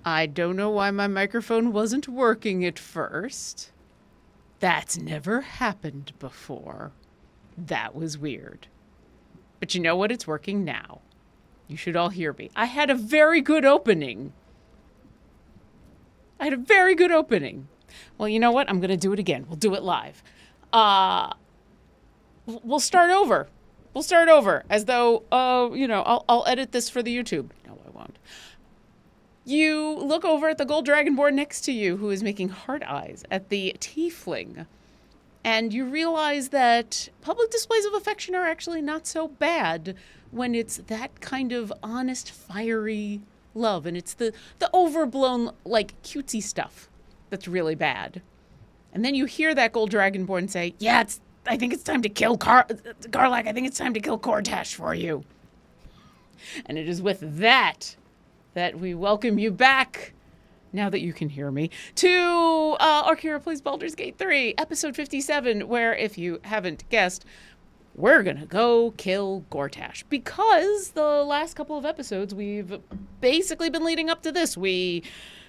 I don't know why my microphone wasn't working at first. That's never happened before. That was weird. But you know what? It's working now. You should all hear me. I had a very good opening. Well, you know what? I'm going to do it again. We'll do it live. We'll start over. As though, I'll edit this for the YouTube. No, I won't. You look over at the gold dragonborn next to you, who is making heart eyes at the tiefling. And you realize that public displays of affection are actually not so bad when it's that kind of honest, fiery love. And it's the overblown, like, cutesy stuff that's really bad. And then you hear that gold dragonborn say, yeah, I think it's time to kill Karlach. I think it's time to kill Gortash for you. And it is with that we welcome you back, now that you can hear me, to Orkira Plays Baldur's Gate 3, episode 57, where, if you haven't guessed, we're gonna go kill Gortash. Because the last couple of episodes, we've basically been leading up to this. We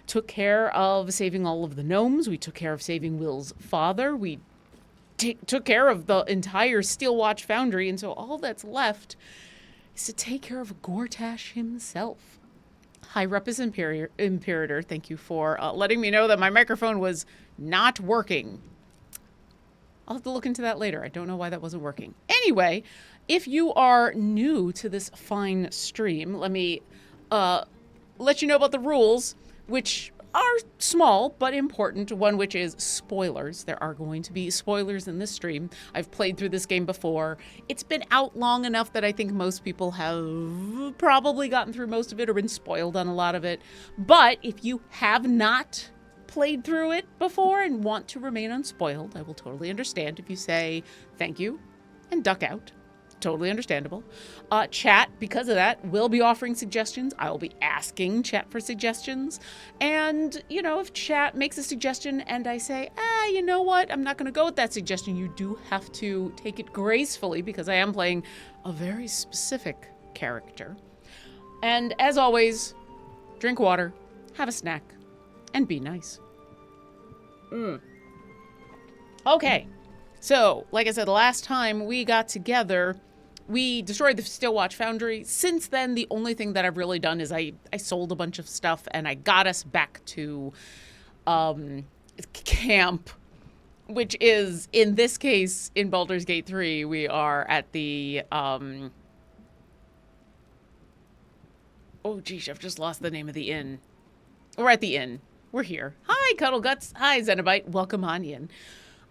took care of saving all of the gnomes. We took care of saving Will's father. We took care of the entire Steelwatch Foundry, and so all that's left is to take care of Gortash himself. Hi, Ruppus Imperator, thank you for letting me know that my microphone was not working. I'll have to look into that later. I don't know why that wasn't working. Anyway, if you are new to this fine stream, let me let you know about the rules, which are small but important. One which is spoilers. There are going to be spoilers in this stream. I've played through this game before. It's been out long enough that I think most people have probably gotten through most of it or been spoiled on a lot of it. But if you have not played through it before and want to remain unspoiled, I will totally understand if you say thank you and duck out. Totally understandable. Chat, because of that, will be offering suggestions. I will be asking chat for suggestions. And, if chat makes a suggestion and I say, you know what? I'm not going to go with that suggestion. You do have to take it gracefully because I am playing a very specific character. And as always, drink water, have a snack, and be nice. Okay. So, like I said, the last time we got together, we destroyed the Steelwatch Foundry. Since then, the only thing that I've really done is I sold a bunch of stuff, and I got us back to camp, which is, in this case, in Baldur's Gate 3, we are at the... oh, geez, I've just lost the name of the inn. We're at the inn. We're here. Hi, Cuddle Guts. Hi, Xenobite. Welcome on in.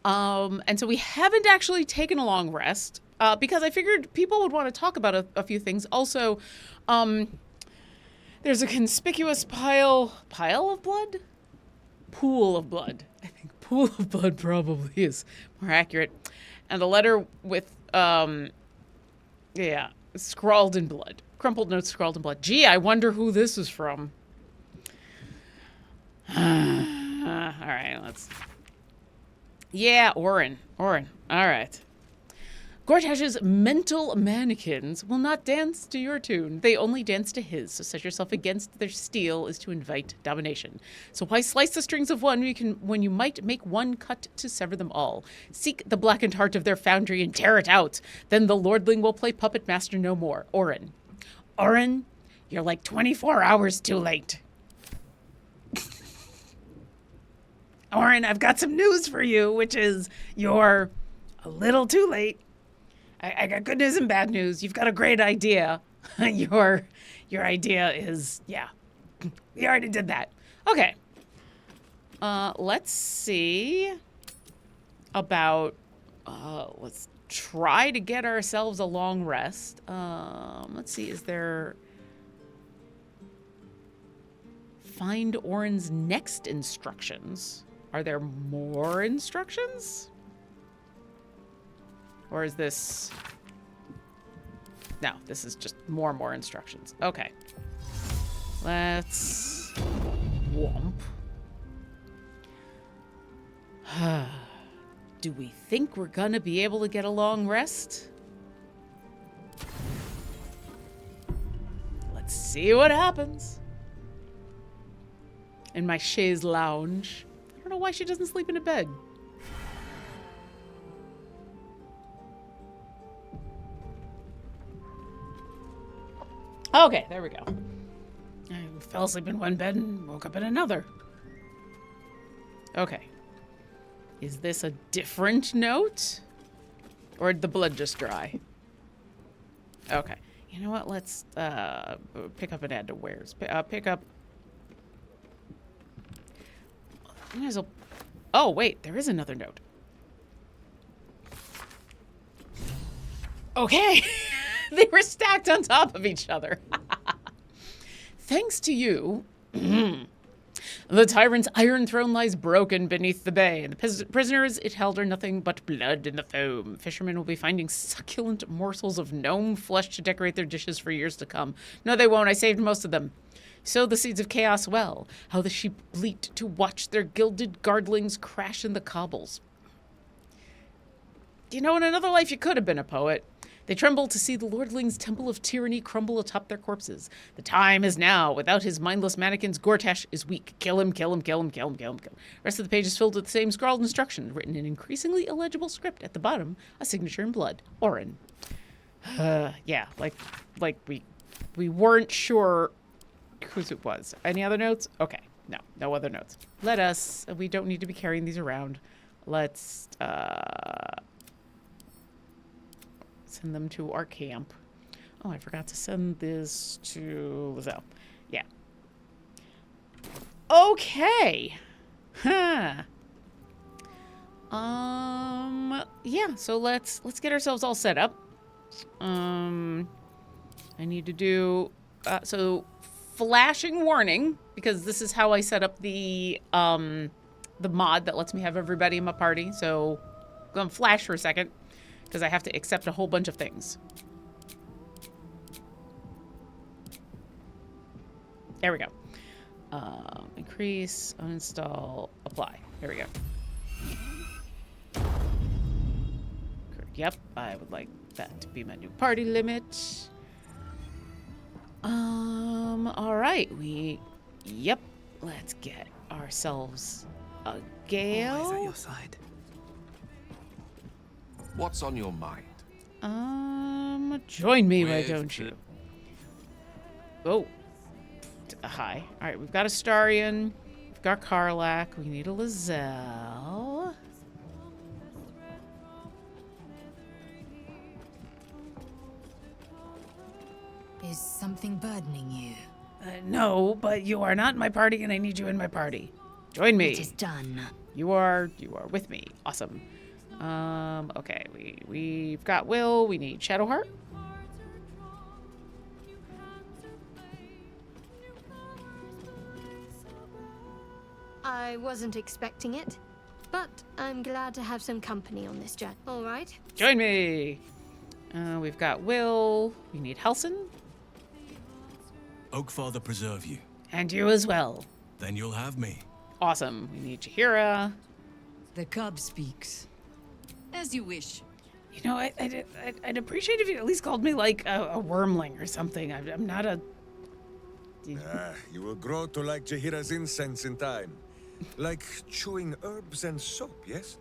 And so we haven't actually taken a long rest because I figured people would want to talk about a few things. Also, there's a conspicuous pile of blood? Pool of blood. I think pool of blood probably is more accurate. And a letter with, scrawled in blood. Crumpled notes scrawled in blood. Gee, I wonder who this is from. All right, let's... Yeah, Orin. All right. Gortash's mental mannequins will not dance to your tune. They only dance to his, so set yourself against their steel is to invite domination. So why slice the strings of one when you might make one cut to sever them all? Seek the blackened heart of their foundry and tear it out. Then the lordling will play puppet master no more. Orin, you're like 24 hours too late. Orin, I've got some news for you, which is you're a little too late. I got good news and bad news. You've got a great idea. Your idea is, we already did that. Okay. Let's see about, let's try to get ourselves a long rest. Let's see, is there... Find Orin's next instructions. Are there more instructions? Or is this... No, this is just more instructions. Okay. Let's... Whomp. Do we think we're gonna be able to get a long rest? Let's see what happens. in my chaise lounge. I don't know why she doesn't sleep in a bed. Okay, there we go. I fell asleep in one bed and woke up in another. Okay. Is this a different note? Or did the blood just dry? Okay. You know what? Let's pick up and add to wares. Pick up... Might as well... Oh, wait. There is another note. Okay. They were stacked on top of each other. Thanks to you, the tyrant's iron throne lies broken beneath the bay, and the prisoners it held are nothing but blood in the foam. Fishermen will be finding succulent morsels of gnome flesh to decorate their dishes for years to come. No, they won't. I saved most of them. Sow the seeds of chaos well. How the sheep bleat to watch their gilded guardlings crash in the cobbles. You know, in another life you could have been a poet. They tremble to see the lordling's temple of tyranny crumble atop their corpses. The time is now. Without his mindless mannequins, Gortash is weak. Kill him, kill him, kill him, kill him, kill him, kill him. The rest of the page is filled with the same scrawled instructions, written in increasingly illegible script. At the bottom, a signature in blood. Orin. Yeah, like we weren't sure whose it was. Any other notes? Okay, no other notes. We don't need to be carrying these around. Let's, send them to our camp. Oh, I forgot to send this to Lizelle. Yeah. Okay. Huh. Yeah, so let's get ourselves all set up. I need to do so flashing warning, because this is how I set up the mod that lets me have everybody in my party. So I'm gonna flash for a second, because I have to accept a whole bunch of things. There we go. Increase, uninstall, apply. There we go. Yep, I would like that to be my new party limit. All right, yep, let's get ourselves a Gale. Always at your side. What's on your mind? Join me, why don't you? Oh. Hi. All right, we've got Astarion. We've got Karlach. We need a Lizelle. Is something burdening you? No, but you are not in my party, and I need you in my party. Join me. It is done. You are with me. Awesome. Okay, we've got Will. We need Shadowheart. I wasn't expecting it, but I'm glad to have some company on this journey. All right. Join me. We've got Will. We need Helson. Oakfather preserve you. And you as well. Then you'll have me. Awesome. We need Jahira. The cub speaks. As you wish. You know, I'd appreciate if you at least called me like a wormling or something. I'm not a... You will grow to like Jahira's incense in time. Like chewing herbs and soap, yes?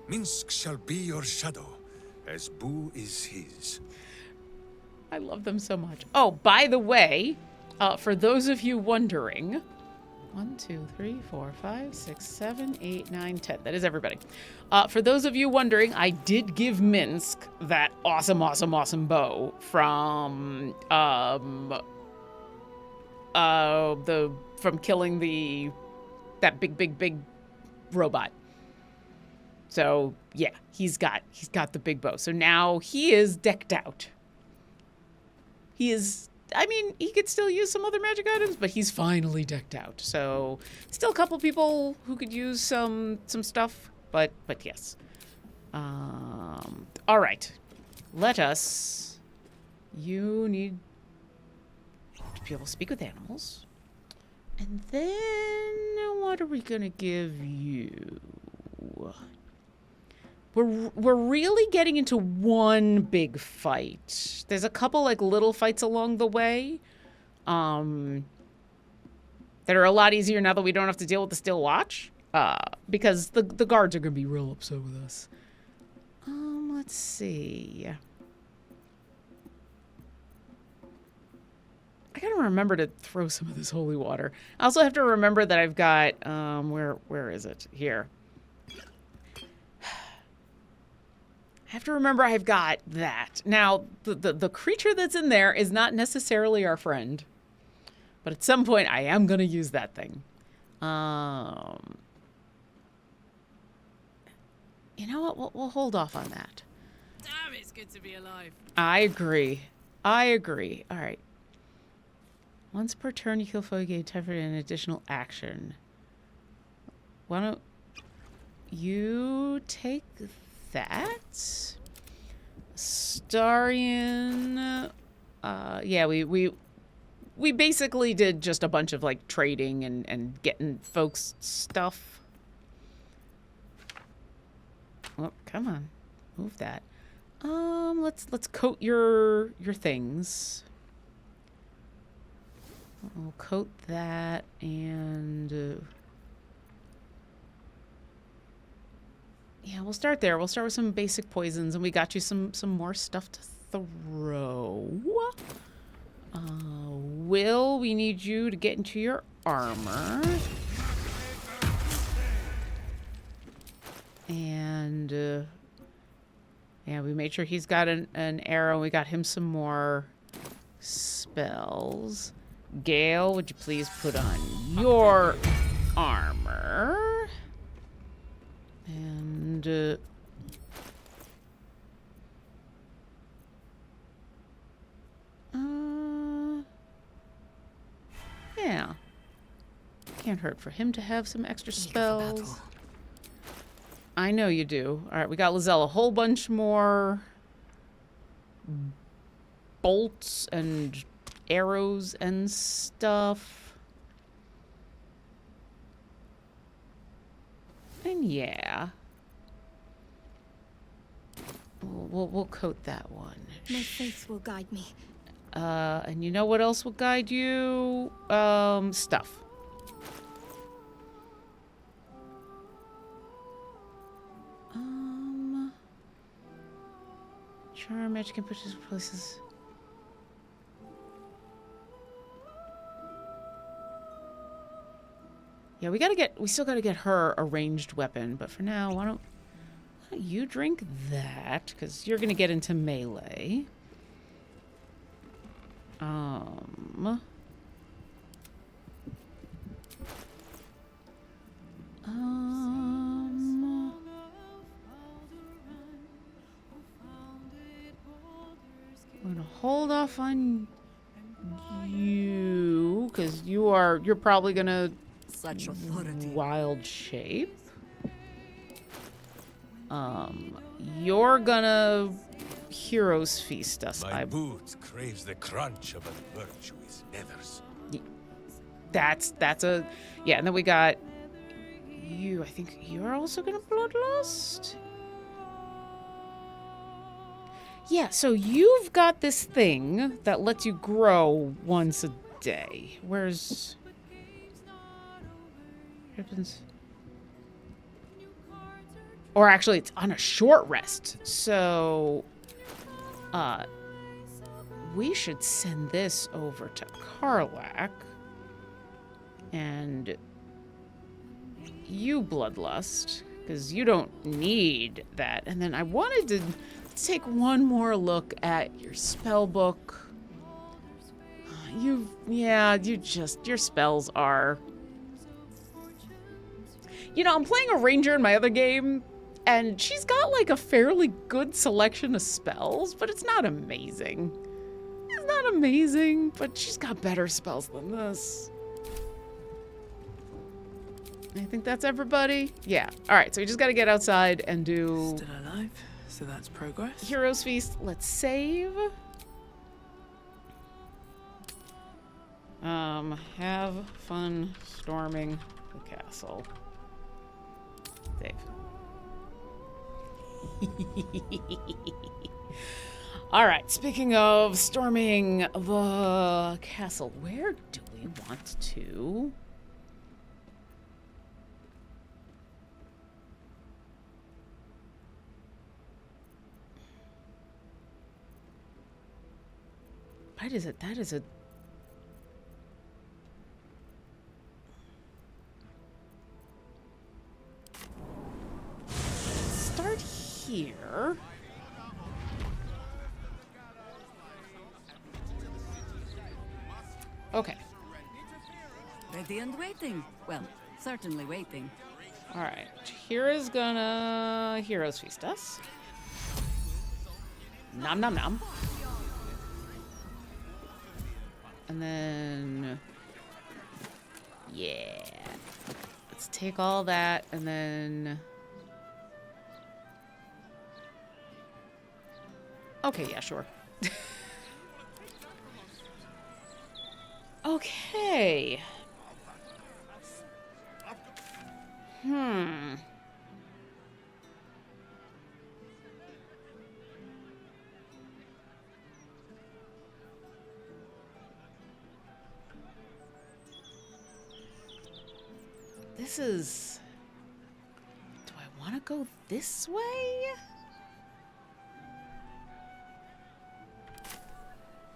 Minsk shall be your shadow, as Boo is his. I love them so much. Oh, by the way, for those of you wondering... 1, 2, 3, 4, 5, 6, 7, 8, 9, 10. That is everybody. For those of you wondering, I did give Minsk that awesome bow from from killing that big robot. So yeah, he's got the big bow. So now he is decked out. He is. I mean, he could still use some other magic items, but he's finally decked out. So, still a couple people who could use some stuff, but yes. All right. Let us... You need to be able to speak with animals. And then, what are we going to give you? We're really getting into one big fight. There's a couple like little fights along the way that that are a lot easier now that we don't have to deal with the Still Watch. Because the guards are going to be real upset with us. Let's see. I gotta remember to throw some of this holy water. I also have to remember that I've got, where is it? Here. I have to remember I've got that. Now, the creature that's in there is not necessarily our friend. But at some point, I am gonna use that thing. You know what? We'll hold off on that. Damn, it's good to be alive. I agree. I agree. All right. Once per turn, you kill foe, you gain time for an additional action. Why don't you take that? Starian. Yeah, we basically did just a bunch of like trading and getting folks stuff. Oh, come on. Move that. Let's coat your things. We'll coat that and yeah, we'll start there. We'll start with some basic poisons, and we got you some more stuff to throw. Will, we need you to get into your armor. And yeah, we made sure he's got an arrow. We got him some more spells. Gale, would you please put on your armor? And yeah. Can't hurt for him to have some extra spells. I know you do. All right, we got Lizelle a whole bunch more bolts and arrows and stuff. And yeah. We'll coat that one. My faith will guide me. And you know what else will guide you? Stuff. Charm magic can push us places. Yeah, we still gotta get her a ranged weapon, but for now, why don't you drink that? Because you're gonna get into melee. We're gonna hold off on you, because you're probably gonna Such authority. wild shape. You're gonna heroes feast us. My boot craves the crunch of a virtuous nethers. That's a yeah. And then we got you. I think you're also gonna bloodlust. Yeah, so you've got this thing that lets you grow once a day. Where's... happens... Or actually, it's on a short rest. So, we should send this over to Karlach. And you bloodlust, because you don't need that. And then I wanted to... take one more look at your spell book. Your spells are... You know, I'm playing a ranger in my other game, and she's got like a fairly good selection of spells, but it's not amazing. It's not amazing, but she's got better spells than this. I think that's everybody. Yeah. All right, so we just got to get outside and do... Still alive? So that's progress. Heroes Feast. Let's save. Have fun storming the castle. Save. All right. Speaking of storming the castle, where do we want to What is it? That is a... Start here. Okay. Ready and waiting. Well, certainly waiting. All right. Kira's gonna Heroes Feast us. Nom nom nom. And then... Yeah. Let's take all that and then... Okay, yeah, sure. Okay. This is... Do I want to go this way?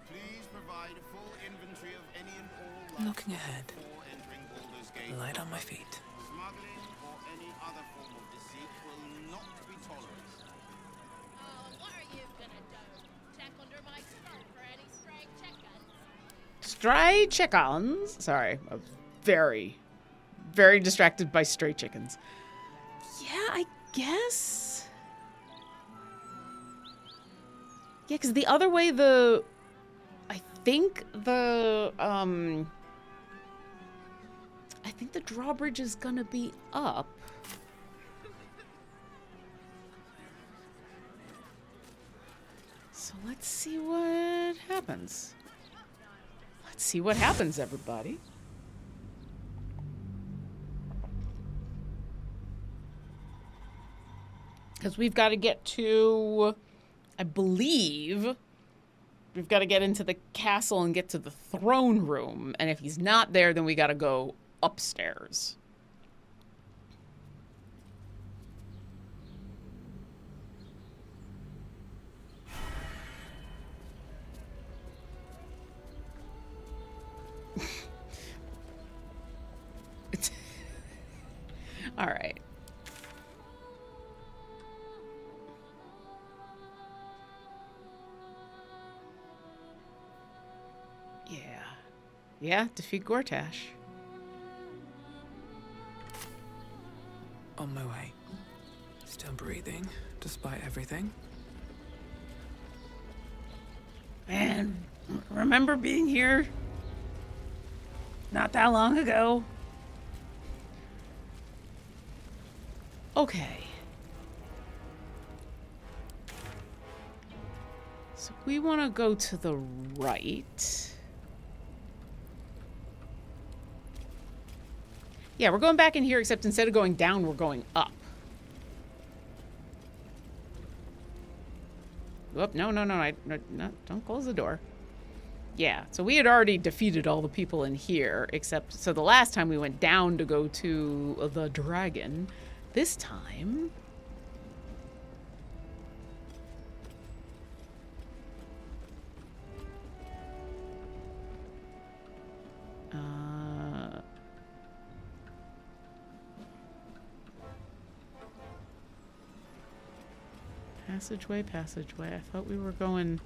Please provide a full inventory of any and all Looking ahead, before entering Baldur's Gate. light on my feet. Smuggling or any other form of deceit will not be tolerated. What are you gonna do? Check under my skirt for any stray chickens? Stray chickens. Sorry, I'm very distracted by stray chickens. Yeah, I guess. Yeah, because the other way, I think the drawbridge is gonna be up. So let's see what happens. Let's see what happens, everybody. Because we've got to get to, I believe, we've got to get into the castle and get to the throne room. And if he's not there, then we got to go upstairs. All right. Yeah, defeat Gortash. On my way. Still breathing, despite everything. Man, remember being here not that long ago? Okay. So we want to go to the right. Yeah, we're going back in here, except instead of going down, we're going up. Whoop, no, don't close the door. Yeah, so we had already defeated all the people in here, except, so the last time we went down to go to the dragon. This time... Passageway. I thought we were going...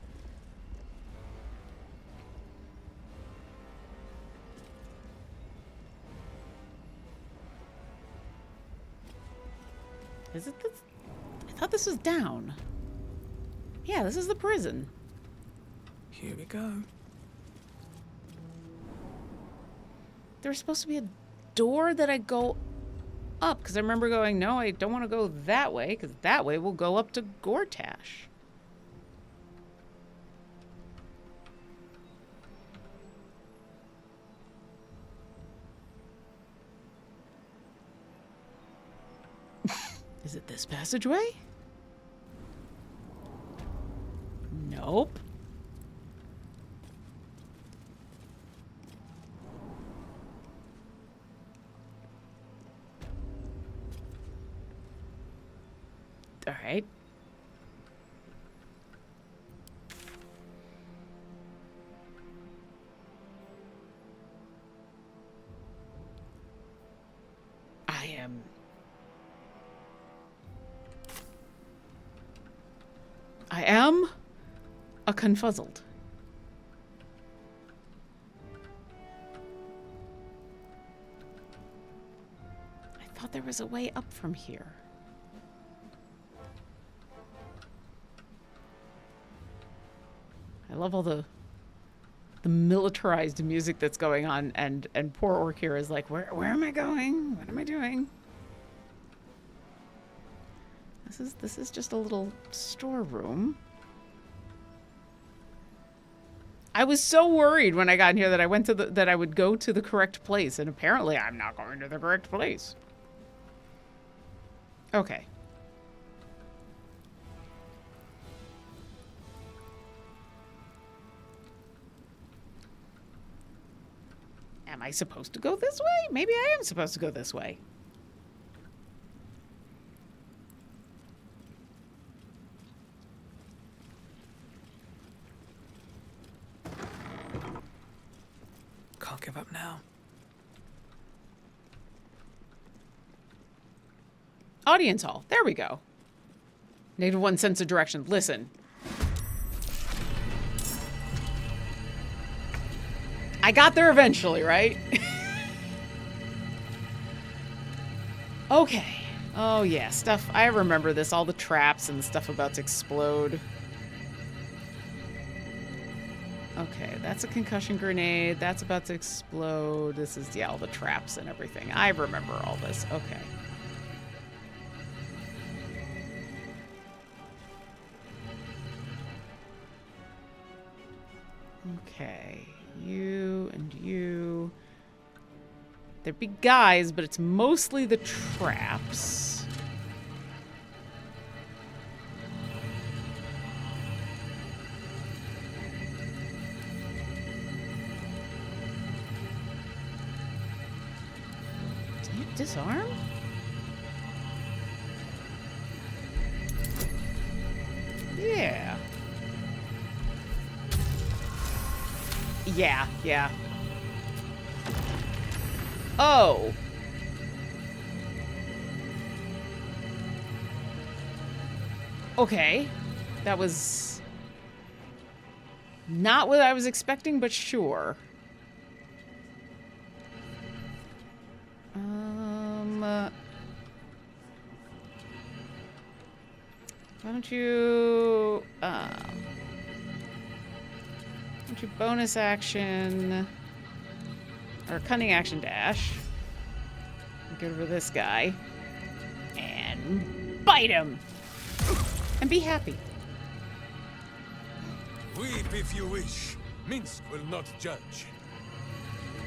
Is it this? I thought this was down. Yeah, this is the prison. Here we go. There was supposed to be a door that I go up, because I remember going, no, I don't want to go that way, because that way we'll go up to Gortash. Is it this passageway? Nope. All right. I am a confuzzled. I thought there was a way up from here. I love all the militarized music that's going on, and poor Orkira is like, where am I going? What am I doing? This is just a little storeroom. I was so worried when I got in here that I would go to the correct place, and apparently I'm not going to the correct place. Okay. Am I supposed to go this way? Maybe I am supposed to go this way. Can't give up now. Audience hall. There we go. -1 sense of direction. Listen. I got there eventually, right? Okay. Oh, yeah. Stuff. I remember this. All the traps and stuff about to explode. Okay. That's a concussion grenade. That's about to explode. This is, yeah, all the traps and everything. I remember all this. Okay. Okay. You and you. They're big guys, but it's mostly the traps. Can you disarm? Yeah. Yeah. Oh. Okay. That was not what I was expecting, but sure. Why don't you bonus action or cunning action dash? Go over this guy and bite him and be happy. Weep if you wish. Minsk will not judge.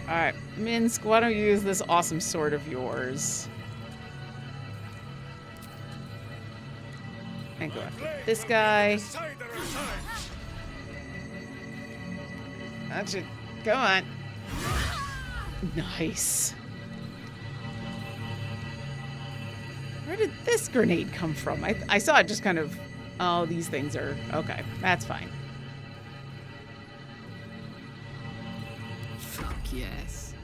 All right, Minsk, why don't you use this awesome sword of yours? And go after this guy. That should go on. Nice. Where did this grenade come from? I saw it just kind of... Oh, these things are... Okay, that's fine. Fuck yes.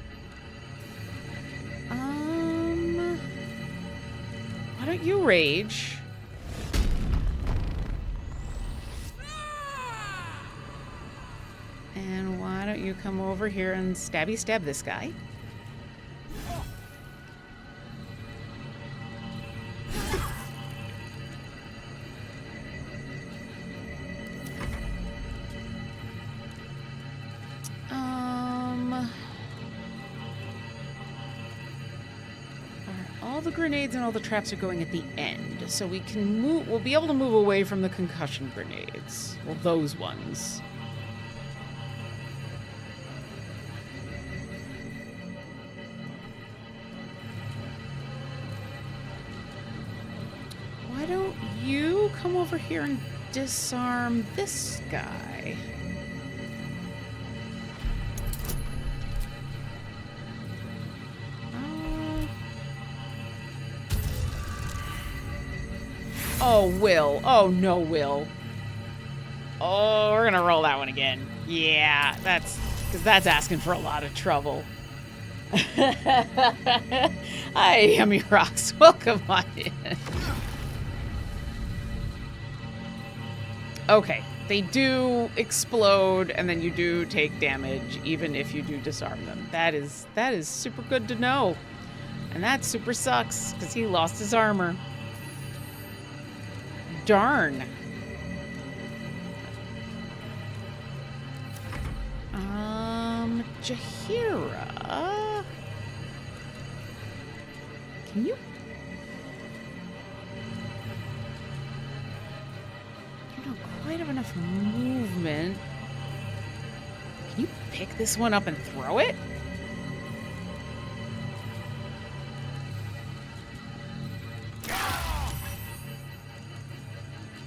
Why don't you rage? And why don't you come over here and stabby stab this guy? All the grenades and all the traps are going at the end, so we can move. We'll be able to move away from the concussion grenades. Well, those ones. Why don't you come over here and disarm this guy? Oh, Will. Oh, no, Will. Oh, we're gonna roll that one again. Yeah, because that's asking for a lot of trouble. I Hi, Yummy Rocks. Welcome on in. Okay, they do explode, and then you do take damage, even if you do disarm them. That is super good to know. And that super sucks, because he lost his armor. Darn. Jaheira. Can you? You don't quite have enough movement. Can you pick this one up and throw it?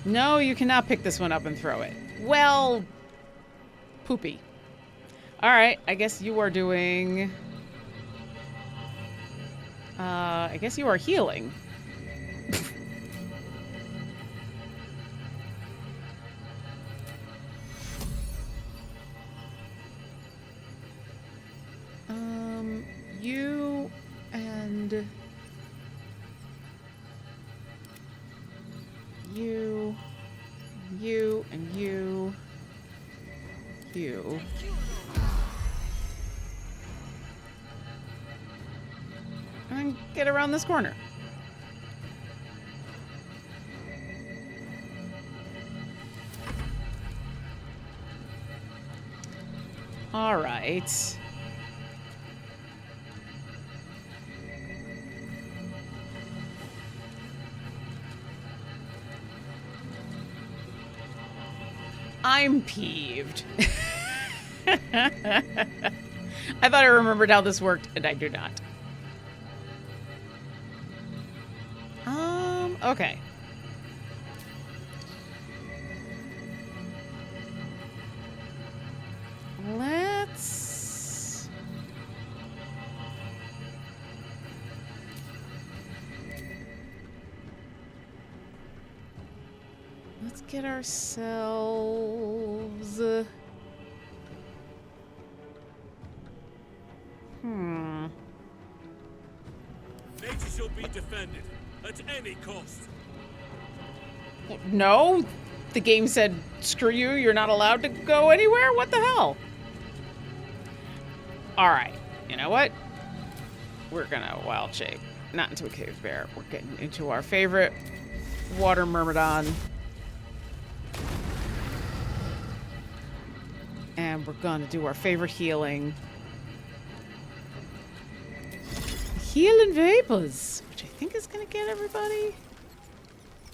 No, you cannot pick this one up and throw it. Well, poopy. All right, I guess you are doing... I guess you are healing. You and... You and you. And get around this corner. All right. I'm peeved. I thought I remembered how this worked, and I do not. Okay. Let's get ourselves... Nature shall be defended at any cost. No, the game said, screw you, you're not allowed to go anywhere? What the hell? Alright, you know what? We're gonna wild shape. Not into a cave bear. We're getting into our favorite water myrmidon. And we're gonna do our favorite healing. Healing Vapors, which I think is gonna get everybody.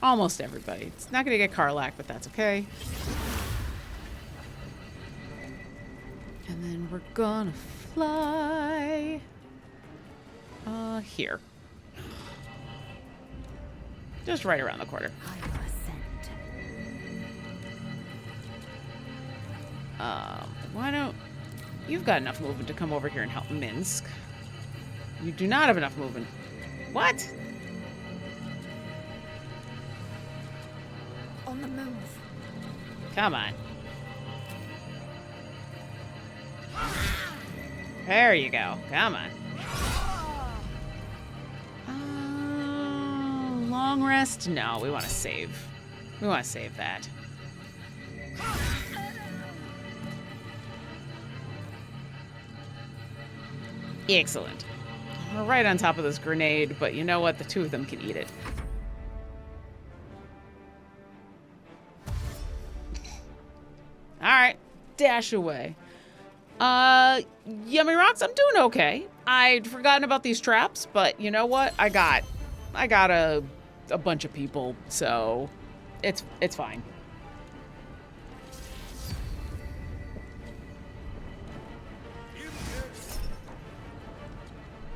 Almost everybody. It's not gonna get Karlach, but that's okay. And then we're gonna fly here. Just right around the corner. Why don't... You've got enough movement to come over here and help Minsk. You do not have enough movement. What? On the move. Come on. There you go. Come on. Long rest? No, we want to save. We want to save that. Excellent. We're right on top of this grenade, but you know what? The two of them can eat it. Alright. Dash away. Yummy Rocks, I'm doing okay. I'd forgotten about these traps, but you know what? I got a bunch of people, so it's fine.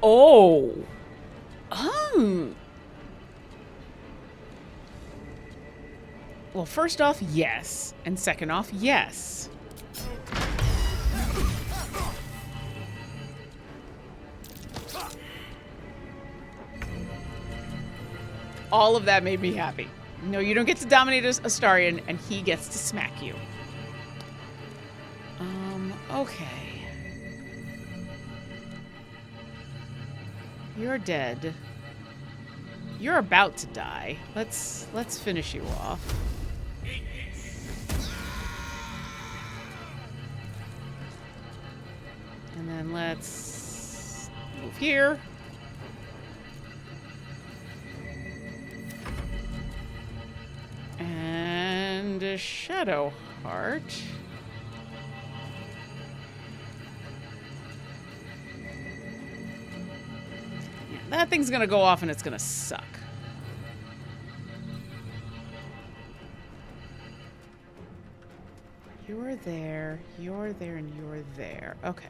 Oh. Well, first off, yes. And second off, yes. All of that made me happy. No, you don't get to dominate Astarion, and he gets to smack you. Okay. You're dead. You're about to die. Let's finish you off. And then let's move here. And a shadow heart. Yeah, that thing's gonna go off and it's gonna suck. You're there, and you're there. Okay.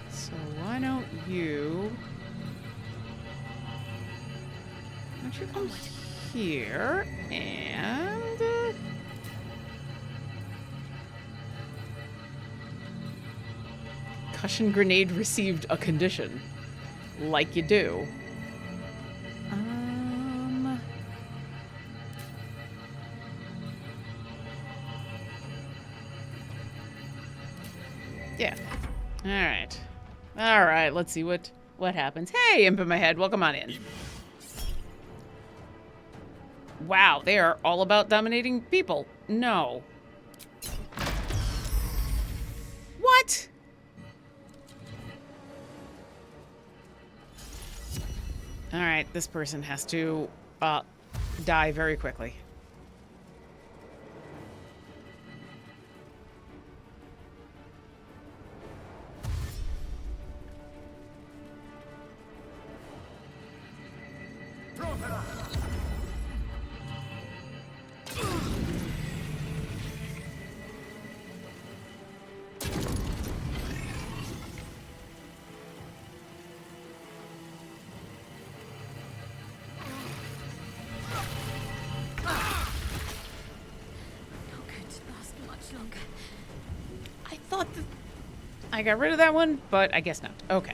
So why don't you come here and concussion grenade received a condition, like you do. Yeah. All right. Let's see what happens. Hey, imp in my head, welcome on in. Wow, they are all about dominating people. No. What? All right, this person has to die very quickly. I got rid of that one, but I guess not. Okay.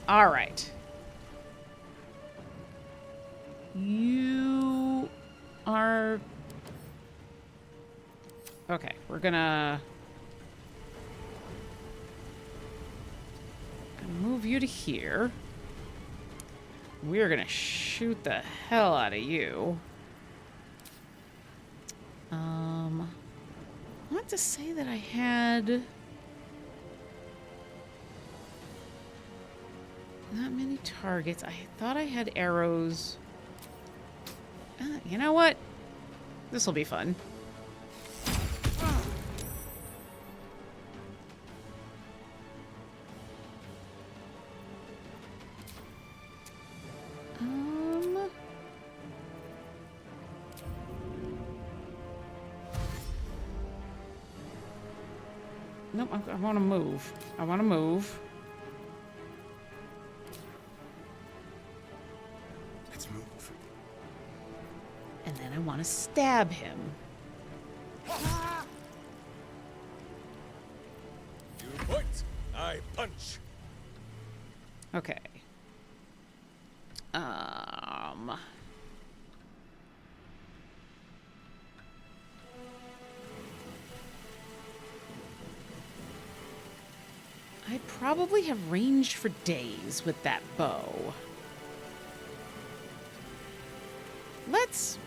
All right. You are... Okay, we're gonna move you to here. We're gonna shoot the hell out of you. I want to say that I had not many targets. I thought I had arrows. You know what? This will be fun. Nope, I want to move. I want to move. Let's move. And then I want to stab him. You point, I punch. Okay. I probably have range for days with that bow. Let's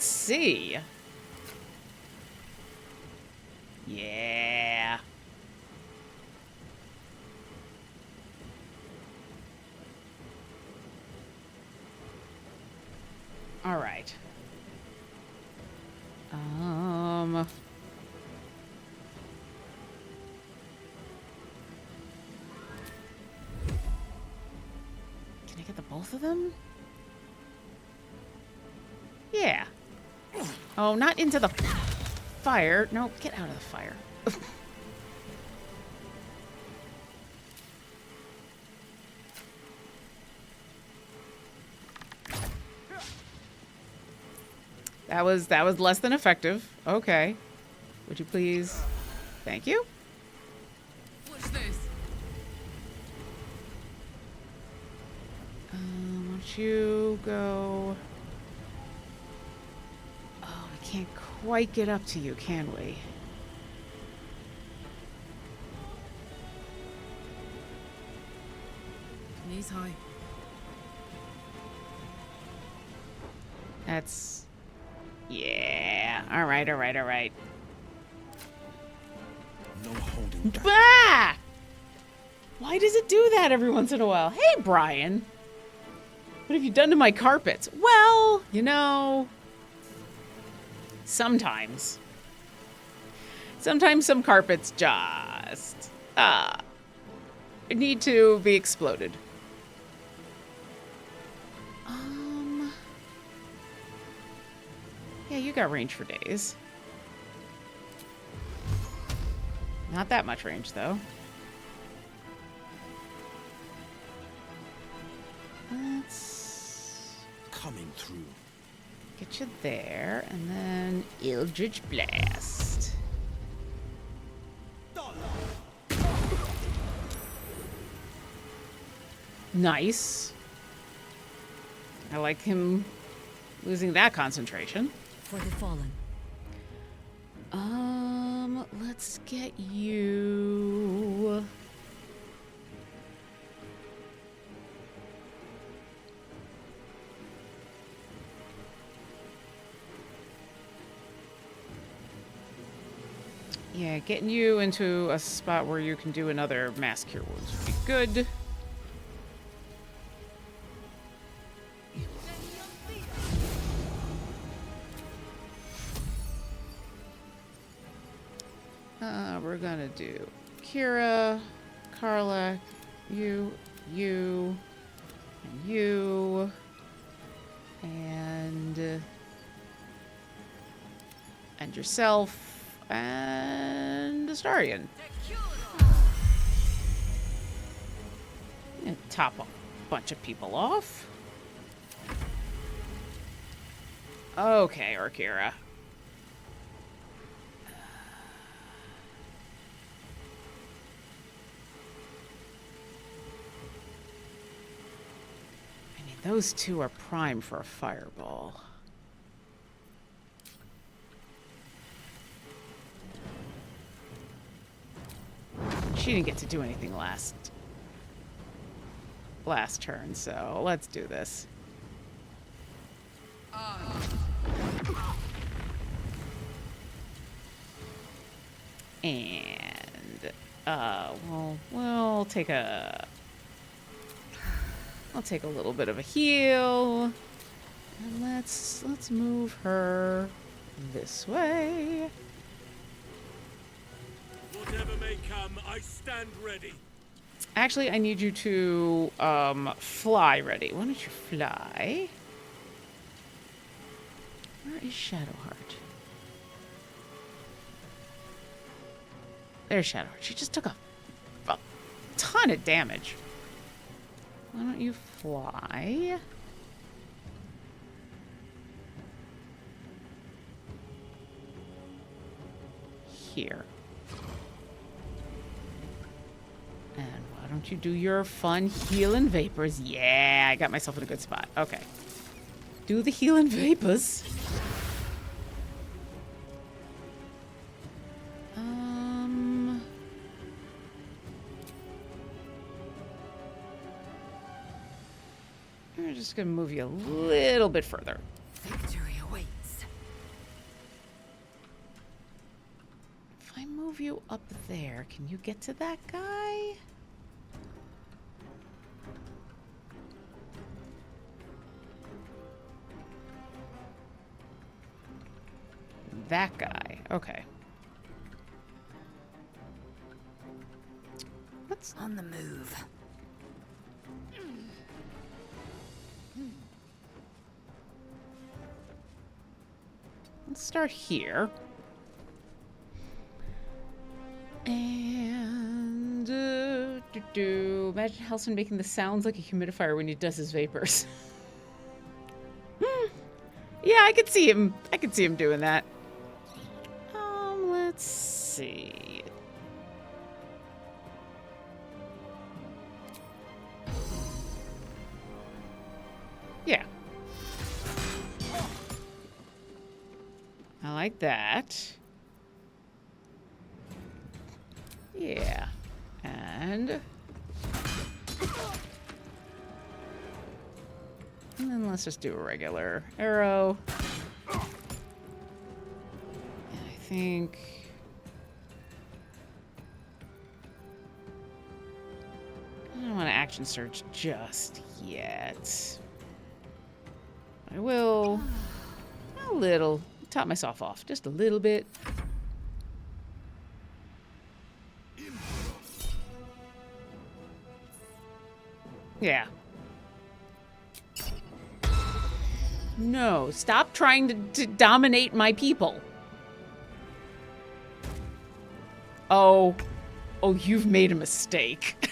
see. Yeah. All right. Can I get the both of them? Yeah. Oh, not into the fire. No, get out of the fire. That was less than effective. Okay. Would you please? Thank you. What's this? Why don't you go? Oh, we can't quite get up to you, can we? Knees high. That's... Yeah. All right, all right, all right. No holding back. Ah! Why does it do that every once in a while? Hey, Brian. What have you done to my carpets? Well, you know, sometimes. Sometimes some carpets just need to be exploded. Yeah, you got range for days. Not that much range, though. Let's Coming through. get you there, and then Eldritch Blast. Nice. I like him losing that concentration. For the fallen. Let's get you. Yeah, getting you into a spot where you can do another mass cure wounds would be good. We're gonna do Kira, Karlach, you, and you, and yourself, and Astarion. And top a bunch of people off. Okay, Orkira. Those two are prime for a fireball. She didn't get to do anything last turn, so let's do this. And we'll take a I'll take a little bit of a heal. And let's move her this way. Whatever may come, I stand ready. Actually, I need you to fly ready. Why don't you fly? Where is Shadowheart? There's Shadowheart. She just took a ton of damage. Why don't you fly? Here. And why don't you do your fun healing vapors? Yeah, I got myself in a good spot. Okay. Do the healing vapors. We're just gonna move you a little bit further. Victory awaits. If I move you up there, can you get to that guy? That guy. Okay. Let's On the move. start here. And imagine Halson making the sounds like a humidifier when he does his vapors. Yeah, I could see him. I could see him doing that. Let's see. Yeah. I like that. Yeah. And And then let's just do a regular arrow. And I think... I don't want to action search just yet. I will... a little. Top myself off. Just a little bit. Yeah. No, stop trying to dominate my people. Oh, you've made a mistake.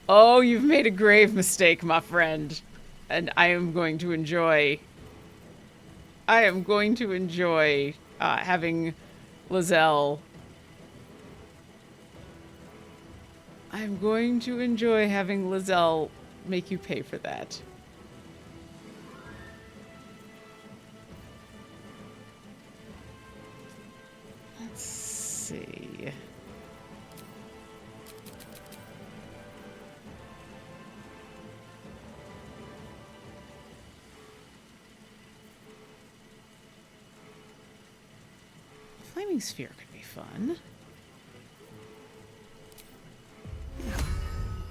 Oh, you've made a grave mistake, my friend. And I am going to enjoy having Lizelle. I'm going to enjoy having Lizelle make you pay for that. Let's see. Flaming sphere could be fun.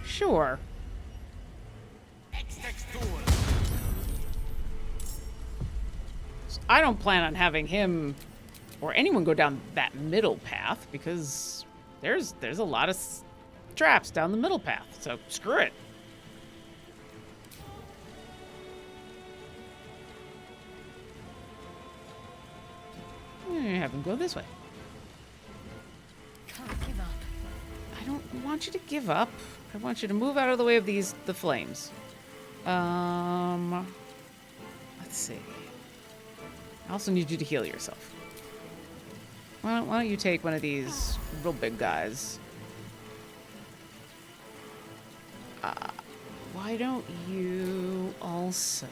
Sure. I don't plan on having him or anyone go down that middle path because there's a lot of traps down the middle path. So screw it. Have him go this way. Can't give up. I don't want you to give up. I want you to move out of the way of the flames. Let's see. I also need you to heal yourself. Why don't you take one of these real big guys? Why don't you also...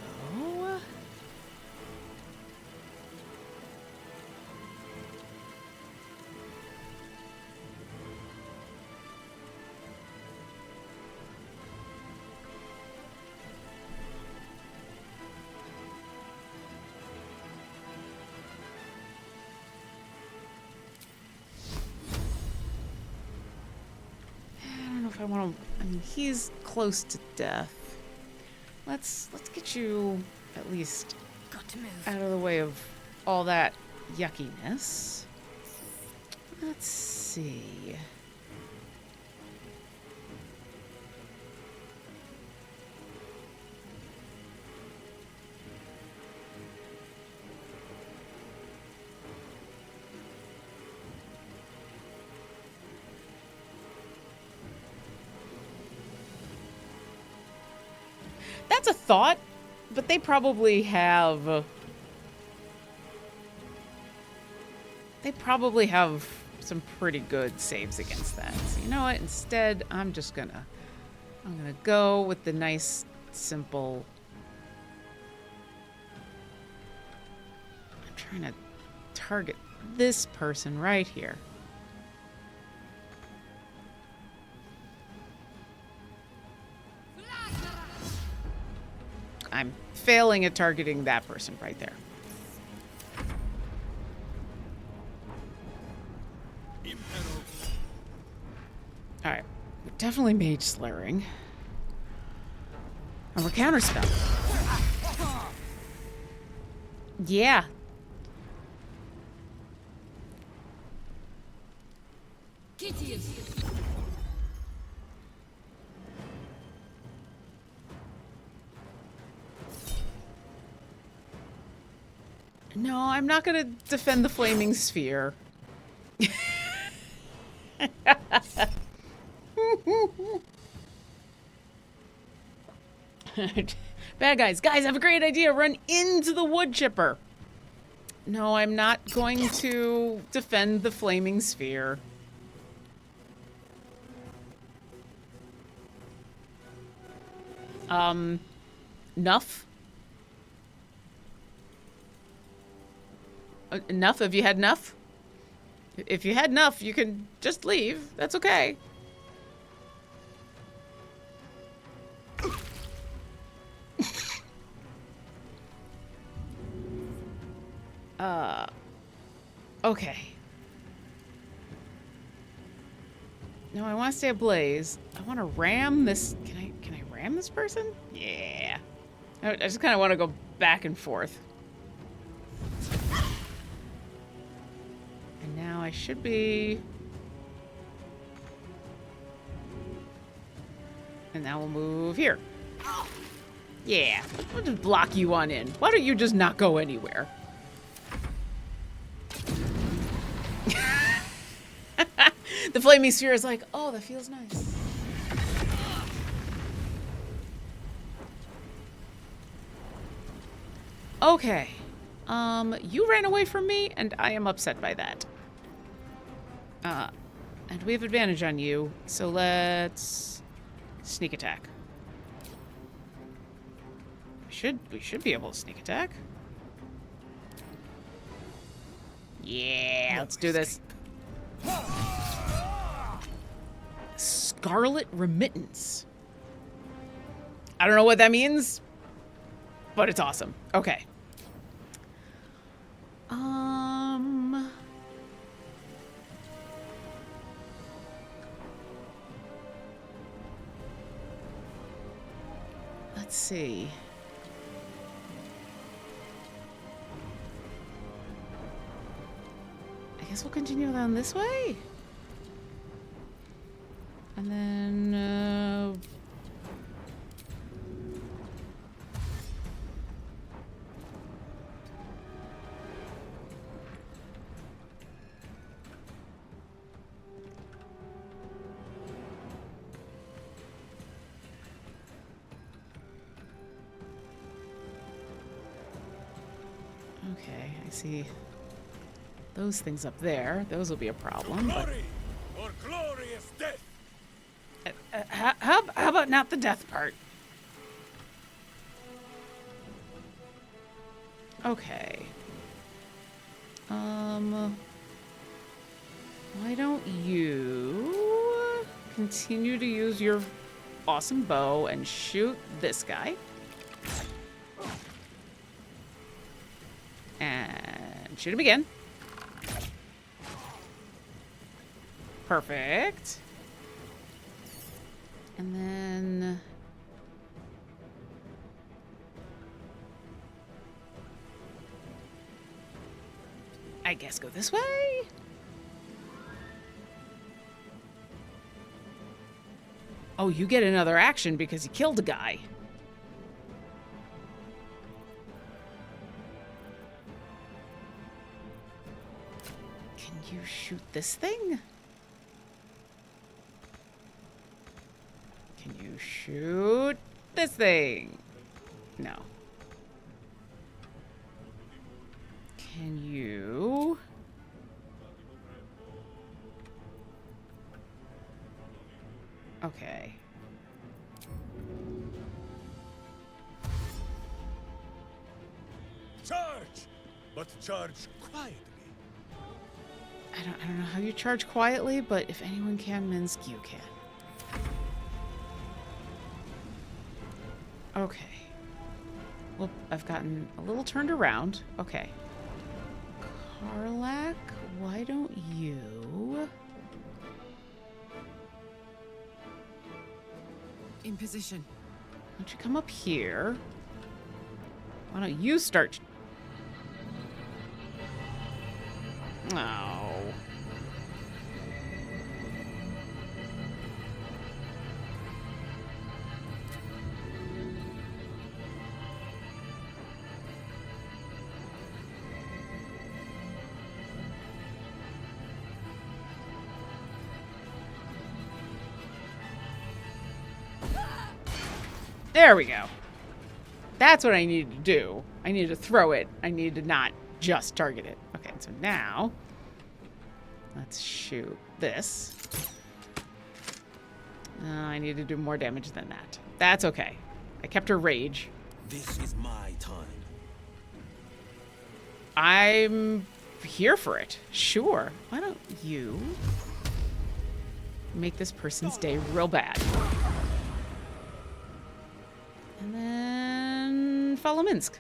I want to. I mean, he's close to death. Let's get you at least Got to move. out of the way of all that yuckiness. Let's see. That's a thought, but they probably have... They probably have some pretty good saves against that. So you know what? Instead, I'm gonna go with the nice, simple... I'm trying to target this person right here. I'm failing at targeting that person right there. Alright. We're definitely mage slayering. And we're counterspell. Yeah. No, I'm not gonna defend the flaming sphere. Bad guys. Guys, I have a great idea. Run into the wood chipper. No, I'm not going to defend the flaming sphere. Enough? Enough? Have you had enough? If you had enough, you can just leave. That's okay. Okay. No, I want to stay ablaze. I want to ram this. Can I ram this person? Yeah. I just kind of want to go back and forth. And now I should be. And now we'll move here. Yeah. I'll just block you on in. Why don't you just not go anywhere? The flaming sphere is like, oh, that feels nice. Okay. You ran away from me, and I am upset by that. And we have advantage on you, so let's sneak attack. We should be able to sneak attack. Yeah, let's do this. Scarlet Remittance. I don't know what that means, but it's awesome. Okay. Let's see. I guess we'll continue down this way. And then, okay, I see those things up there. Those will be a problem. But Glory or glorious death. how about not the death part? Okay. Why don't you continue to use your awesome bow and shoot this guy? And shoot him again. Perfect. And then I guess go this way. Oh, you get another action because you killed a guy. Can you shoot this thing? Can you shoot this thing? No. Can you? Okay. Charge, but charge quietly. I don't know how you charge quietly, but if anyone can, Minsk, you can. Okay. Well, I've gotten a little turned around. Okay. Karlach, why don't you? In position. Why don't you come up here? Why don't you start? Oh. There we go. That's what I needed to do. I needed to throw it. I needed to not just target it. Okay, so now let's shoot this. I need to do more damage than that. That's okay. I kept her rage. This is my time. I'm here for it. Sure. Why don't you make this person's day real bad? And then follow Minsk.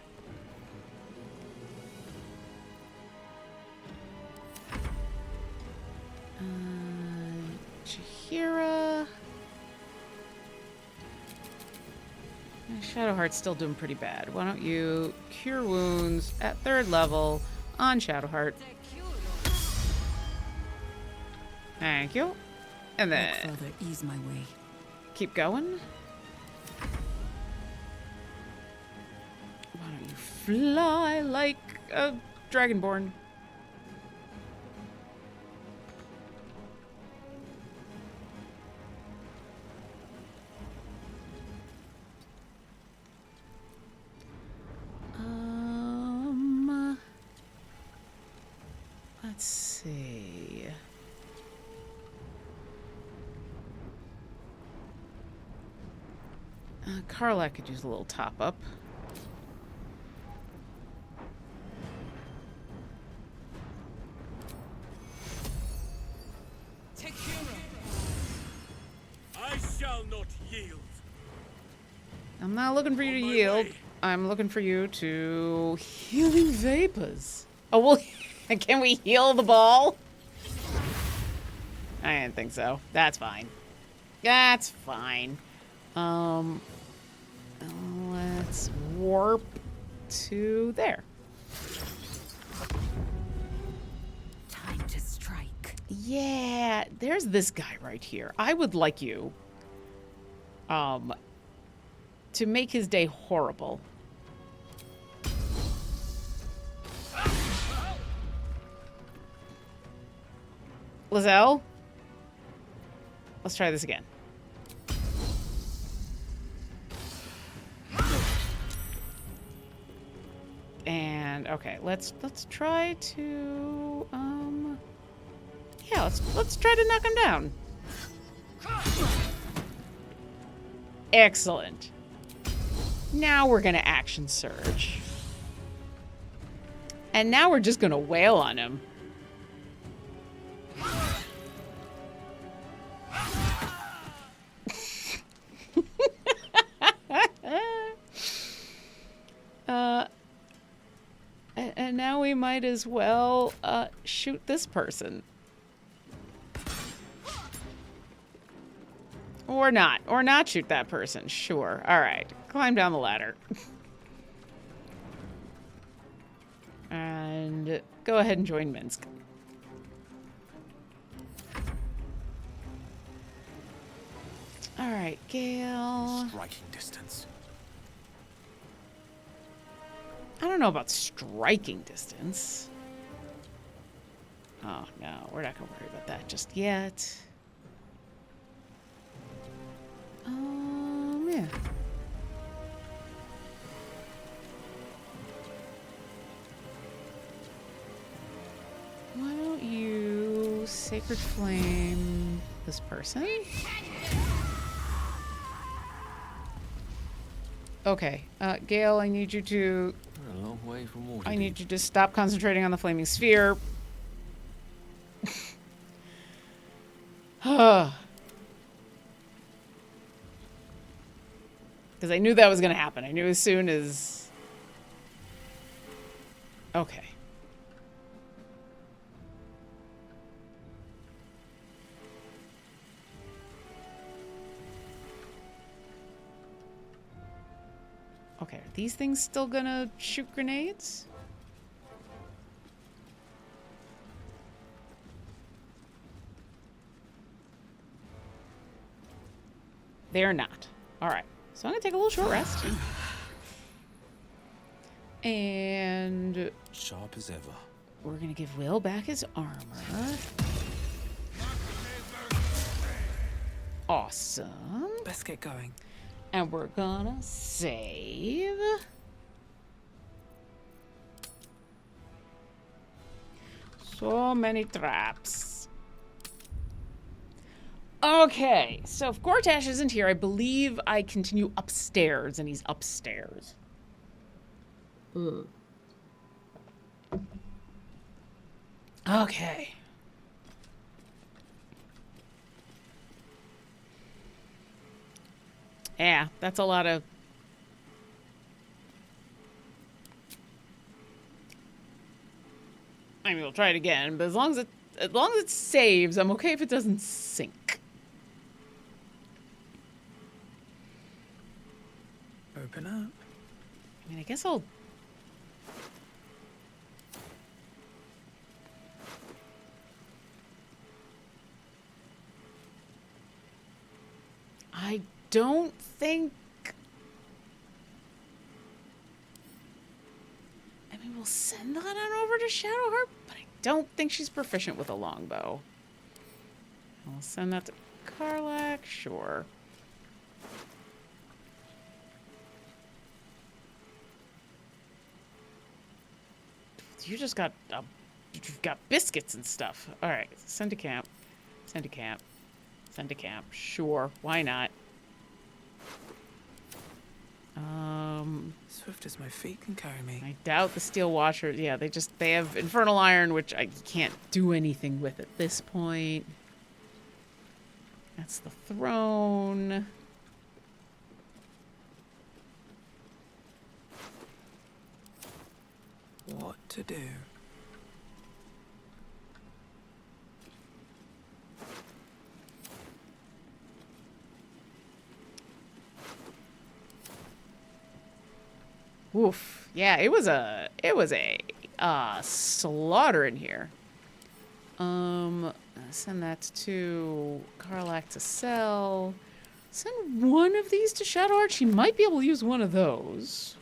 Jaheira. Shadowheart's still doing pretty bad. Why don't you cure wounds at 3rd level on Shadowheart? Thank you. And then Walk further, ease my way. keep going. Why don't you fly like a dragonborn? Let's see. Karlach could use a little top up. I shall not yield. I'm not looking for you to On my yield. way. I'm looking for you to healing vapors. Oh, well, can we heal the ball? I didn't think so. That's fine. That's fine. Let's warp to there. Time to strike. Yeah, there's this guy right here. I would like you, to make his day horrible. Lizelle? Let's try this again. And okay, let's try to yeah, let's try to knock him down. Excellent. Now we're gonna action surge. And now we're just gonna wail on him. And now we might as well shoot this person. Or not shoot that person. Sure. All right. Climb down the ladder. And go ahead and join Minsk. All right, Gale. Striking distance. I don't know about striking distance. Oh, no. We're not going to worry about that just yet. Yeah. Why don't you Sacred Flame this person? Okay, Gale, I need you to... We're a long way from water. I need you to stop concentrating on the flaming sphere. Because I knew that was going to happen. I knew as soon as... Okay. Okay, are these things still gonna shoot grenades? They're not. Alright, so I'm gonna take a little short rest. And Sharp as ever. we're gonna give Will back his armor. Awesome. Let's get going. And we're gonna save. So many traps. Okay, so if Gortash isn't here, I believe I continue upstairs, and he's upstairs. Ugh. Okay. Yeah, that's a lot of... I mean, we'll try it again, but as long as it saves, I'm okay if it doesn't sink. Open up. I mean, I guess I'll... I don't think... I mean, we'll send that on over to Shadowheart, but I don't think she's proficient with a longbow. I'll send that to Karlach, sure. You just got you've got biscuits and stuff. All right, send to camp. Send to camp. Send to camp. Sure, why not? Swift as my feet can carry me. I doubt the Steel Watcher. Yeah, they have Infernal Iron, which I can't do anything with at this point. That's the throne. What to do? Oof. Yeah, it was a slaughter in here. Send that to Karlach to sell. Send one of these to Shadowheart. She might be able to use one of those.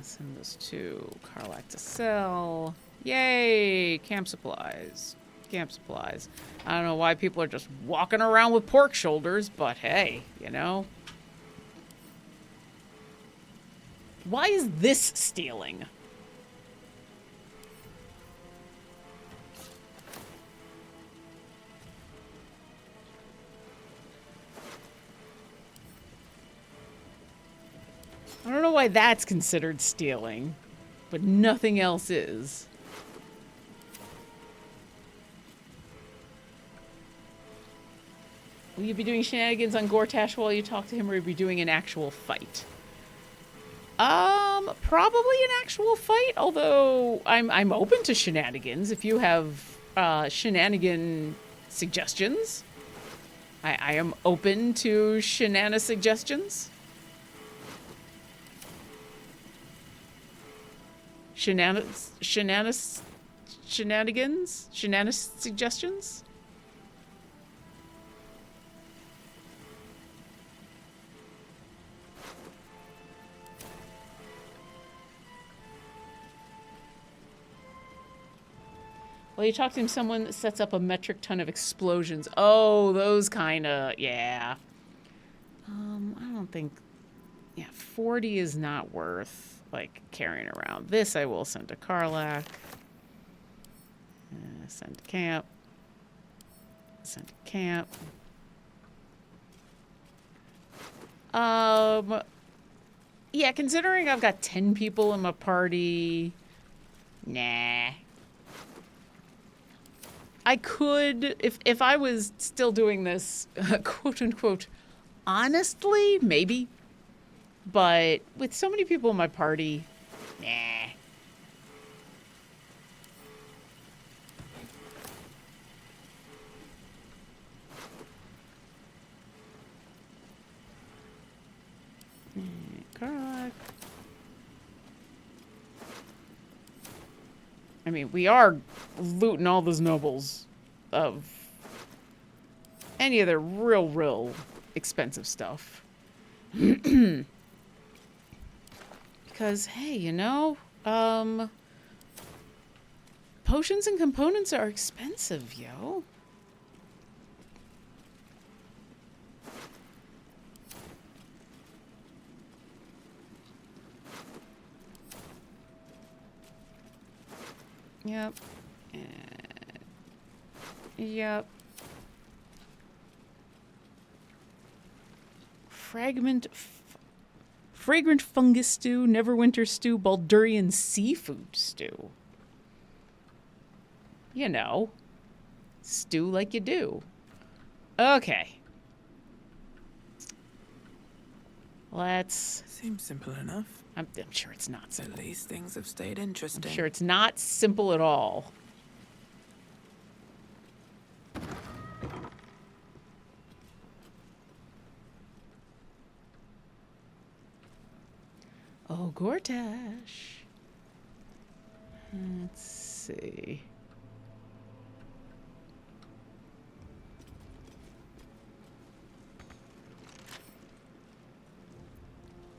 Send this to Karlach to sell. Yay! Camp supplies. Camp supplies. I don't know why people are just walking around with pork shoulders, but hey, you know. Why is this stealing? I don't know why that's considered stealing, but nothing else is. Will you be doing shenanigans on Gortash while you talk to him, or will you be doing an actual fight? Probably an actual fight, although I'm open to shenanigans if you have shenanigan suggestions. I am open to shenanigans suggestions. Shenanigans suggestions? Well, you talk to him, someone sets up a metric ton of explosions. Oh, those kind of, yeah. I don't think, yeah, 40 is not worth, like, carrying around. This I will send to Karlach. Send to camp. Send to camp. Yeah, considering I've got 10 people in my party, nah. I could, if I was still doing this, quote unquote, honestly, maybe. But with so many people in my party, nah. Karlach. I mean, we are looting all those nobles of any of their real expensive stuff. Because, hey, you know, potions and components are expensive, yo. Yep. Yep. Fragrant fungus stew, Neverwinter stew, Baldurian seafood stew. You know. Stew like you do. Okay. Let's... Seems simple enough. I'm sure it's not simple. At least things have stayed interesting. I'm sure it's not simple at all. Oh, Gortash. Let's see.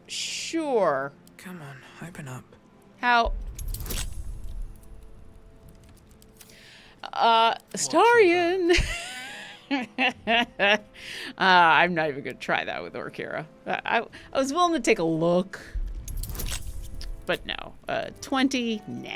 Sure. Come on, open up. How? Starion. I'm not even gonna try that with Orkira. I was willing to take a look, but no. 20? Nah.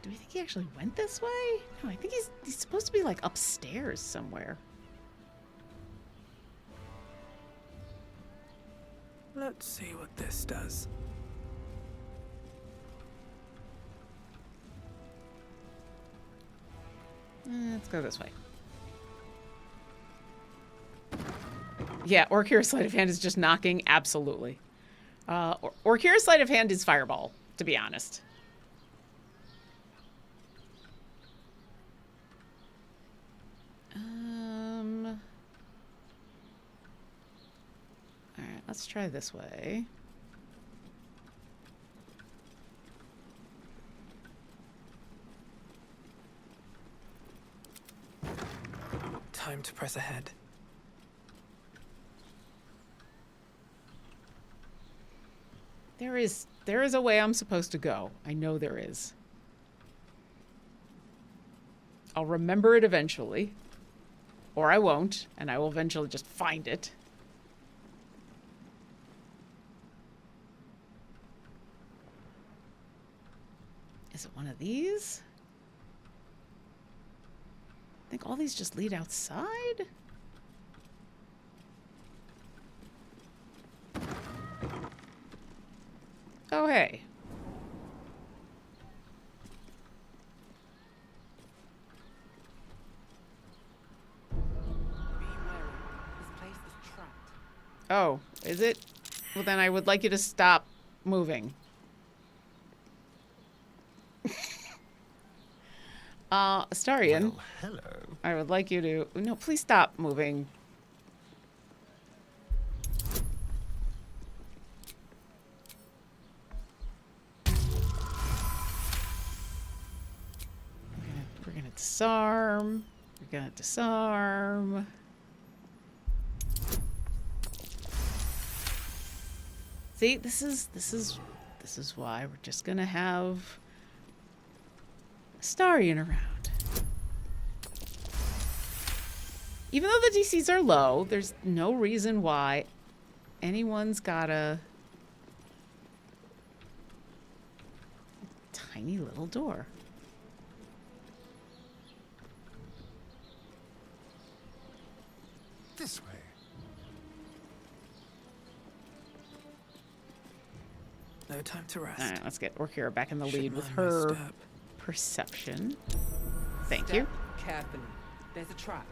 Do we think he actually went this way? No, I think he's supposed to be like upstairs somewhere. Let's see what this does. Let's go this way. Yeah, Orkira's sleight of hand is just knocking. Absolutely. Orkira's sleight of hand is fireball, to be honest. Alright, let's try this way. Time to press ahead. There is a way I'm supposed to go. I know there is. I'll remember it eventually. Or I won't, and I will eventually just find it. Is it one of these? I think all these just lead outside? Oh, hey. Oh, is it? Well, then I would like you to stop moving. Astarion. Well, hello. I would like you to... No, please stop moving. We're gonna disarm. We're gonna disarm. See, this is why we're just gonna have Astarion around. Even though the DCs are low, there's no reason why anyone's got a tiny little door. This way. No time to rest. All right, let's get Orkira back in the Should lead with mind my her step. perception. Thank you. Carefully. There's a trap.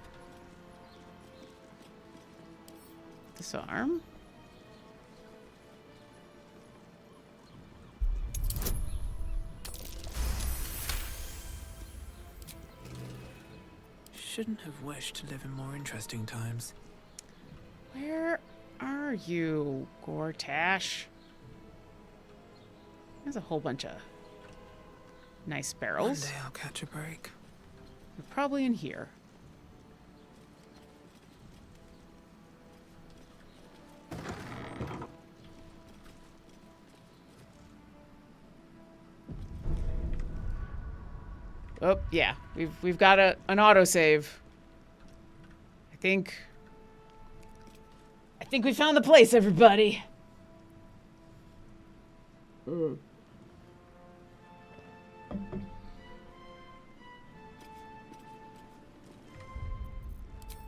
Disarm. Shouldn't have wished to live in more interesting times. Where are you, Gortash? There's a whole bunch of nice barrels. One day I'll catch a break. They're probably in here. Oh, yeah. We've got an autosave. I think we found the place, everybody.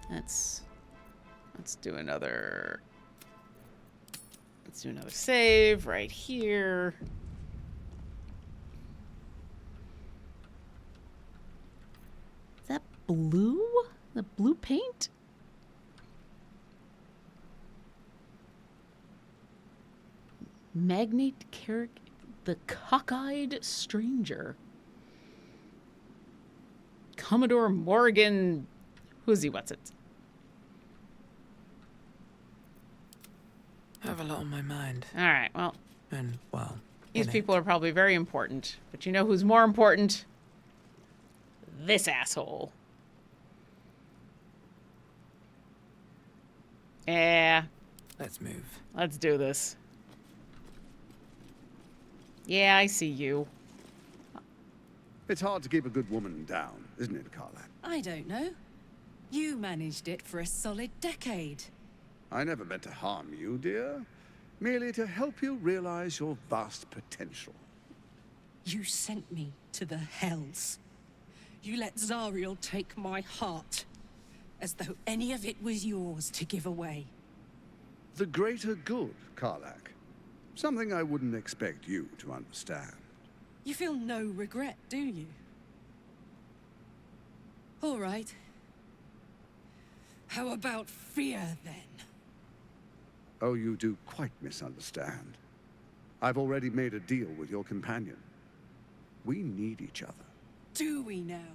Let's do another save right here. Is that blue? The blue paint? Magnate Carrick, the cockeyed stranger. Commodore Morgan, who's he? What's it? I have a lot on my mind. All right. Well, And, well, these in people are probably very important, but you know who's more important? This asshole. Yeah, Let's move. let's do this. Yeah, I see you. It's hard to keep a good woman down, isn't it, Karlach? I don't know. You managed it for a solid decade. I never meant to harm you, dear. Merely to help you realize your vast potential. You sent me to the hells. You let Zariel take my heart, as though any of it was yours to give away. The greater good, Karlach. Something I wouldn't expect you to understand. You feel no regret, do you? All right. How about fear, then? Oh, you do quite misunderstand. I've already made a deal with your companion. We need each other. Do we now?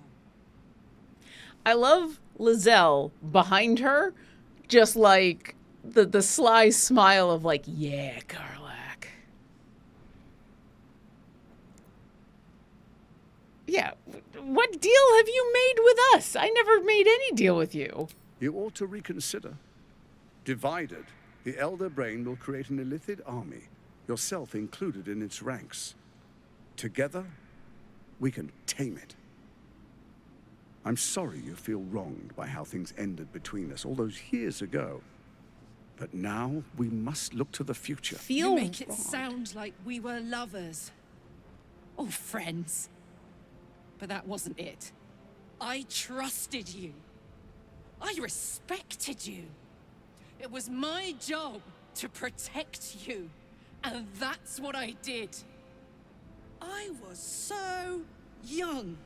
I love Lizelle behind her, just like the sly smile of like, yeah, Karlach. Yeah, what deal have you made with us? I never made any deal with you. You ought to reconsider. Divided, the Elder Brain will create an illithid army, yourself included in its ranks. Together, we can tame it. I'm sorry you feel wronged by how things ended between us all those years ago. But now, we must look to the future. You make it sound like we were lovers. Or friends. But that wasn't it. I trusted you. I respected you. It was my job to protect you. And that's what I did. I was so young.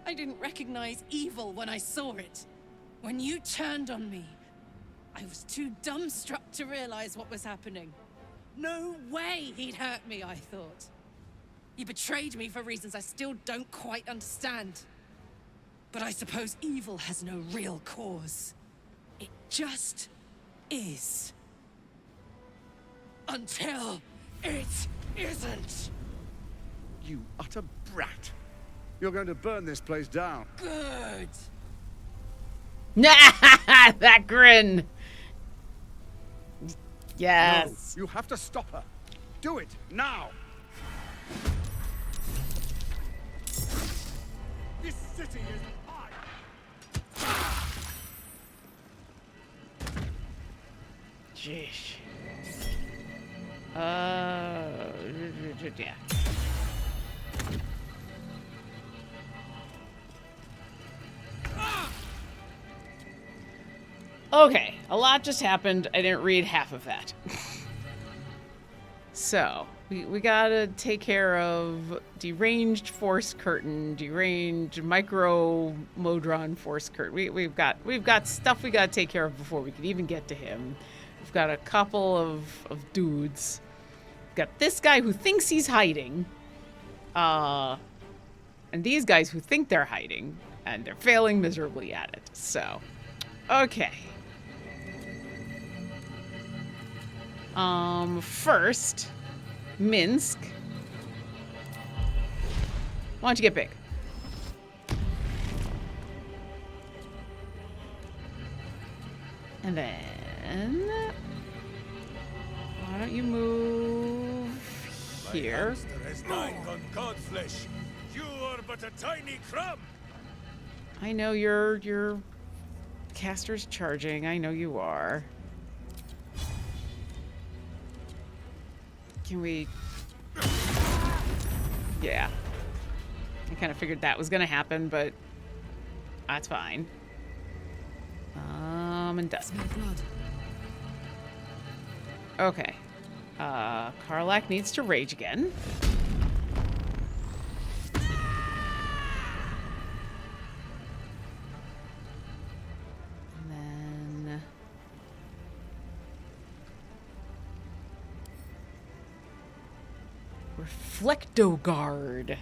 I didn't recognize evil when I saw it. When you turned on me, I was too dumbstruck to realize what was happening. No way he'd hurt me, I thought. He betrayed me for reasons I still don't quite understand. But I suppose evil has no real cause. It just is. Until it isn't. You utter brat. You're going to burn this place down. Good. That grin. Yes. No, you have to stop her. Do it, now! This city is mine! Jeez. Yeah. Okay, a lot just happened. I didn't read half of that. So, we gotta take care of deranged force curtain, deranged micro modron force curtain. We've got stuff we gotta take care of before we can even get to him. We've got a couple of dudes. We've got this guy who thinks he's hiding. And these guys who think they're hiding, and they're failing miserably at it. So, okay. First, Minsk. Why don't you get big? And then, why don't you move here? Monster has dined on godflesh. You are but a tiny crumb. I know your caster's charging. I know you are. Can we... Yeah. I kind of figured that was going to happen, but that's fine. And Dusk. No blood. Okay. Karlach needs to rage again. And then... Reflecto Guard.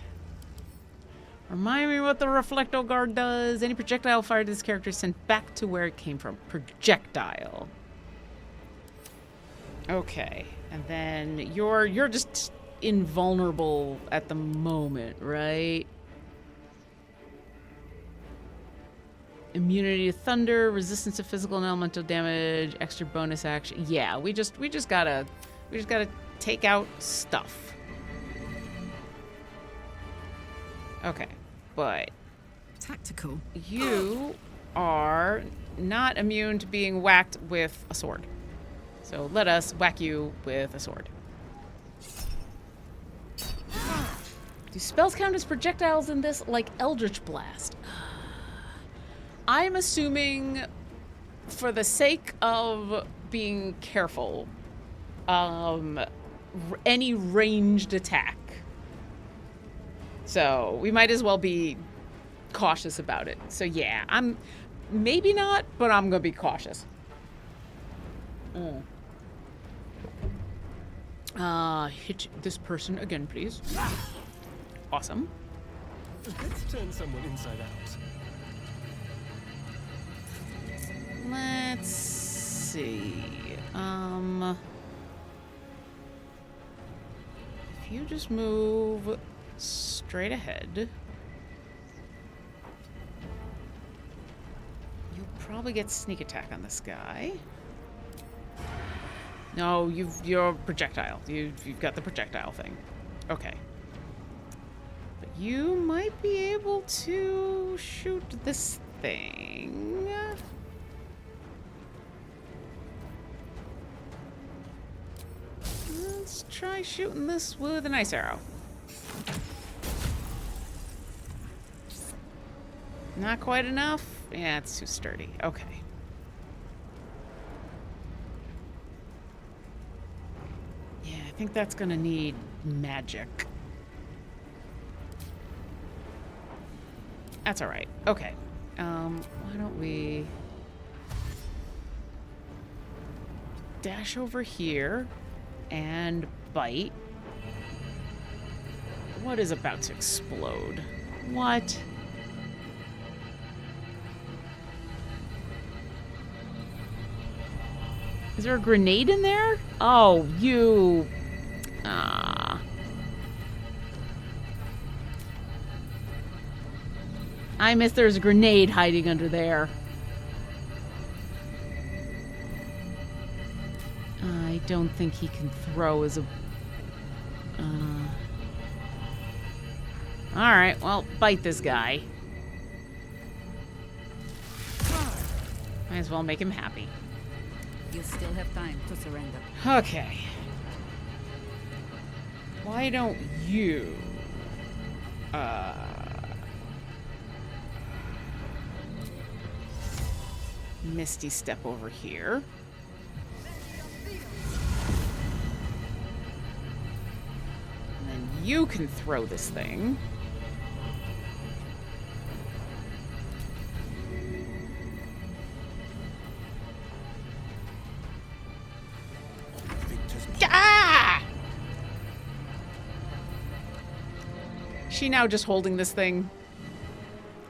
Remind me what the Reflecto Guard does. Any projectile fired at this character is sent back to where it came from. Projectile. Okay. And then you're just invulnerable at the moment, right? Immunity to thunder, resistance to physical and elemental damage, extra bonus action. Yeah, we just gotta take out stuff. Okay, but Tactical. you are not immune to being whacked with a sword. So let us whack you with a sword. Do spells count as projectiles in this, like Eldritch Blast? I'm assuming, for the sake of being careful, any ranged attack. So we might as well be cautious about it. So yeah, I'm maybe not, but I'm gonna be cautious. Hit this person again, please. Awesome. Let's turn someone inside out. Let's see. If you just move straight ahead, you'll probably get sneak attack on this guy. No, you're projectile. You've got the projectile thing. Okay. But you might be able to shoot this thing. Let's try shooting this with an ice arrow. Not quite enough? Yeah, it's too sturdy. Okay. Yeah, I think that's gonna need magic. That's alright. Okay. Why don't we dash over here and bite. What is about to explode? What? Is there a grenade in there? Oh, you... Ah. I missed there's a grenade hiding under there. I don't think he can throw as a... Alright, well, bite this guy. Might as well make him happy. You still have time to surrender. Okay. Why don't you... Misty step over here. And then you can throw this thing. Ah! Is she now just holding this thing?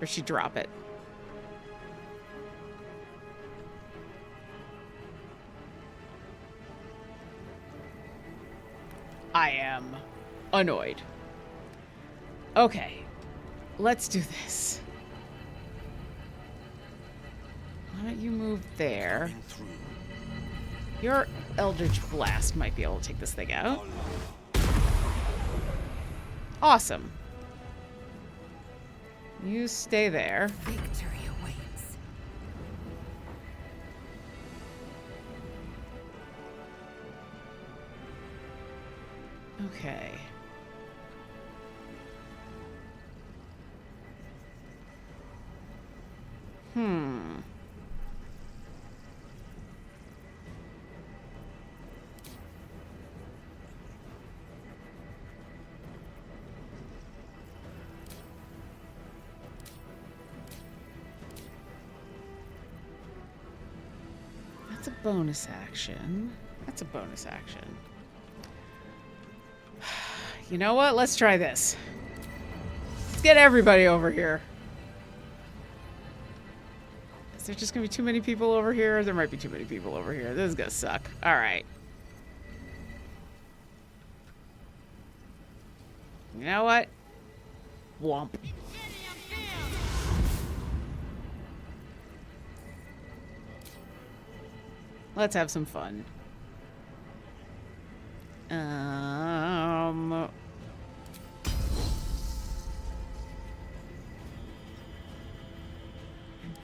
Or she drop it? I am annoyed. Okay, let's do this. Why don't you move there? Your Eldritch Blast might be able to take this thing out. Awesome. You stay there. Victory awaits. Okay. That's a bonus action. That's a bonus action. You know what? Let's try this. Let's get everybody over here. Is there just gonna be too many people over here? There might be too many people over here. This is gonna suck. Alright. You know what? Womp. Let's have some fun.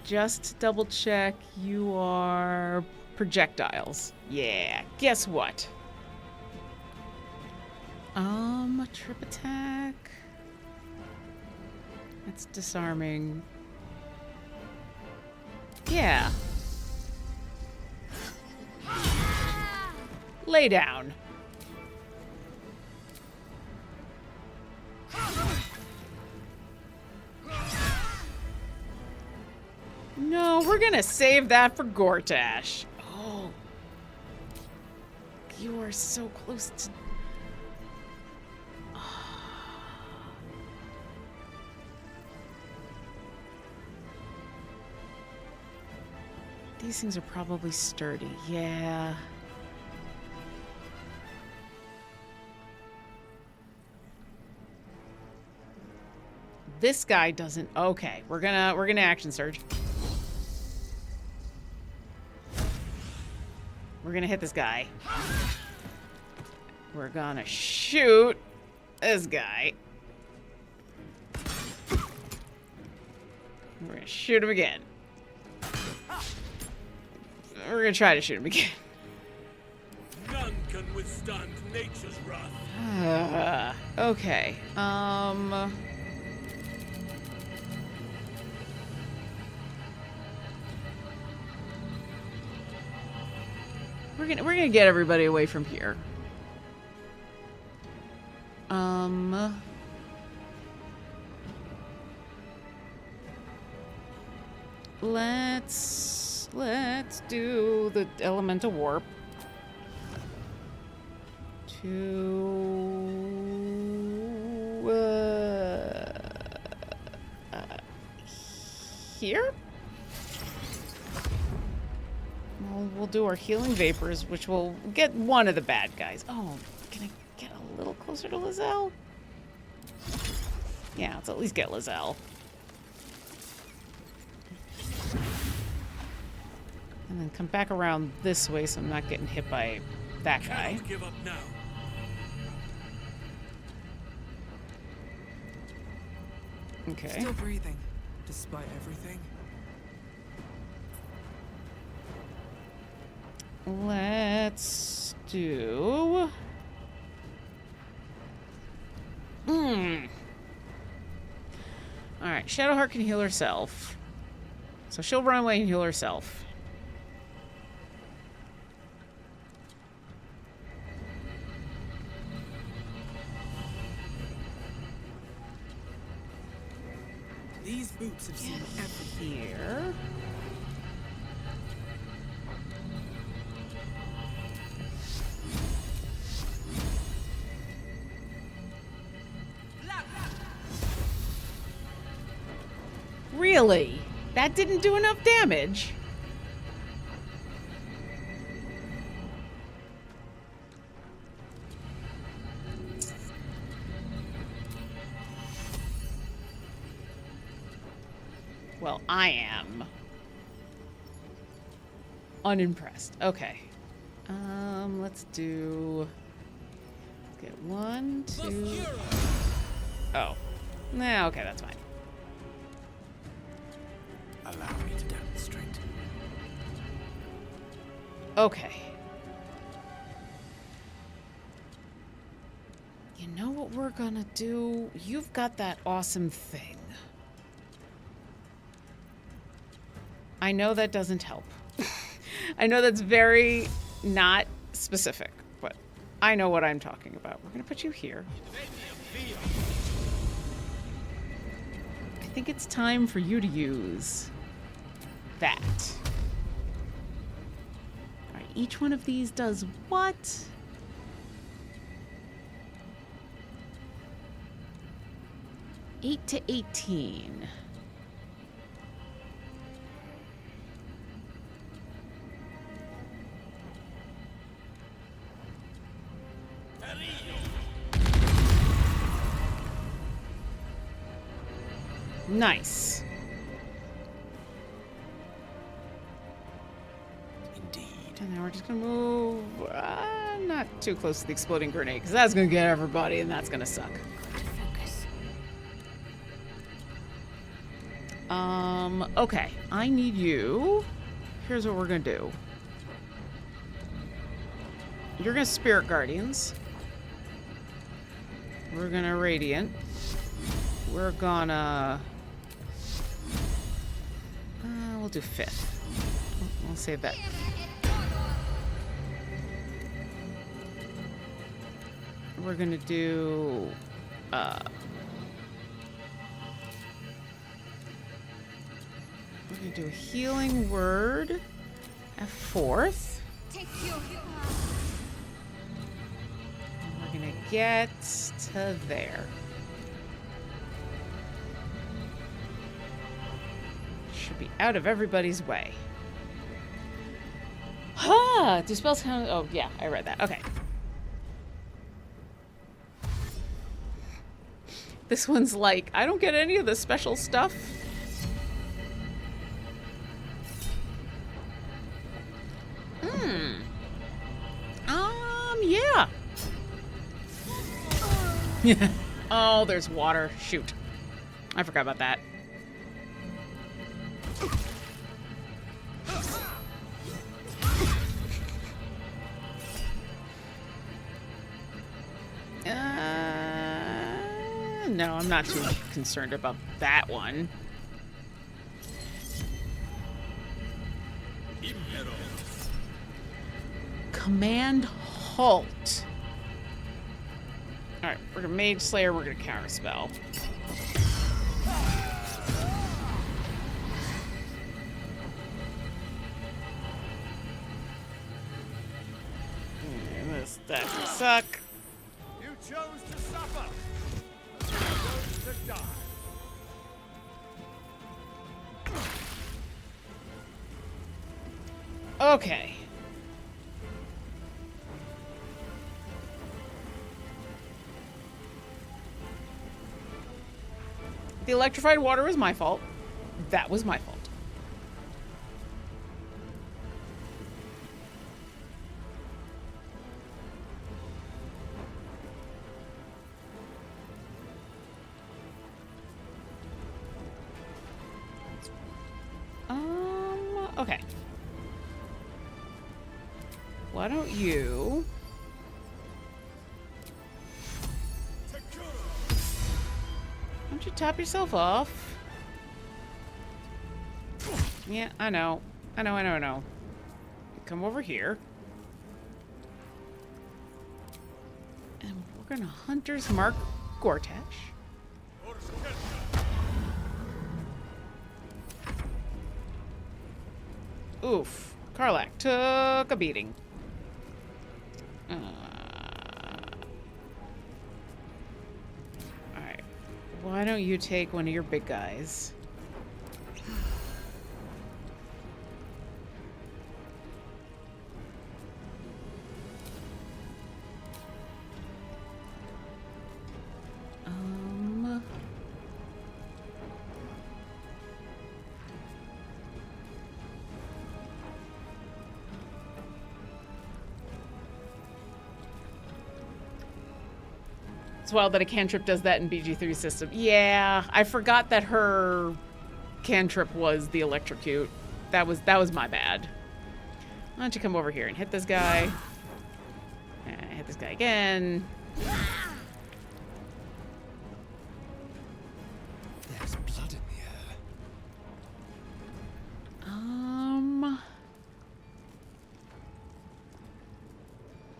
Just double check, you are projectiles. Yeah, guess what? A trip attack. That's disarming. Yeah. Lay down. No, we're gonna save that for Gortash. Oh. You are so close to... These things are probably sturdy. Yeah. This guy doesn't. Okay, we're gonna action surge. We're gonna hit this guy. We're gonna shoot this guy. We're gonna shoot him again. We're gonna try to shoot him again. None can withstand nature's wrath. Okay. We're gonna get everybody away from here. Let's do the elemental warp to here. We'll do our healing vapors, which will get one of the bad guys. Oh, can I get a little closer to Lizelle? Yeah, let's at least get Lizelle. And then come back around this way so I'm not getting hit by that guy. Cannot give up now. Okay. Still breathing, despite everything. Let's do... Alright, Shadowheart can heal herself. So she'll run away and heal herself. These boots have seen everything. Here. Really? That didn't do enough damage? Well, I am unimpressed. Okay. Let's do... Let's get 1, 2... Oh. Nah, okay, that's fine. Allow me to demonstrate. Okay. You know what we're gonna do? You've got that awesome thing. I know that doesn't help. I know that's very not specific, but I know what I'm talking about. We're gonna put you here. I think it's time for you to use that. All right, each one of these does what? 8 to 18. Nice. Indeed. And now we're just gonna move not too close to the exploding grenade, because that's gonna get everybody, and that's gonna suck. Okay. I need you. Here's what we're gonna do. You're gonna Spirit Guardians. We're gonna Radiant. We're gonna... we'll do 5th. We'll save that. We're gonna do... we're gonna do a healing word at 4th. We're gonna get to there. Should be out of everybody's way. Ha! Do spells count? Oh, yeah, I read that. Okay. This one's like, I don't get any of the special stuff. Yeah. Oh, there's water. Shoot. I forgot about that. No, I'm not too concerned about that one. Command halt. Alright, we're gonna Mage Slayer, we're gonna counterspell. This doesn't suck. You chose to suffer. You chose to die. Okay. The electrified water was my fault. That was my fault. Okay. Why don't you... Why don't you top yourself off? Yeah, I know. I know. Come over here. And we're gonna Hunter's Mark Gortash. Oof. Karlach took a beating. Alright. Why don't you take one of your big guys? It's wild that a cantrip does that in BG3 system. Yeah, I forgot that her cantrip was the electrocute. That was my bad. Why don't you come over here and hit this guy? Hit this guy again. There's blood in the air.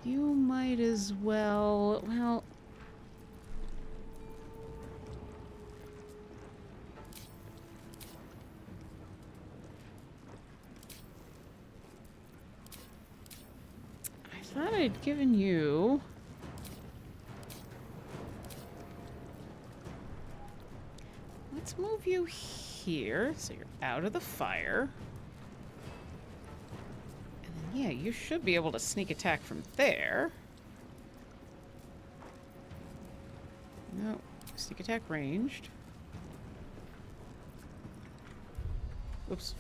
You might as well. Well. I thought I'd given you... let's move you here so you're out of the fire. And then, yeah, you should be able to sneak attack from there. No, sneak attack ranged. Whoops.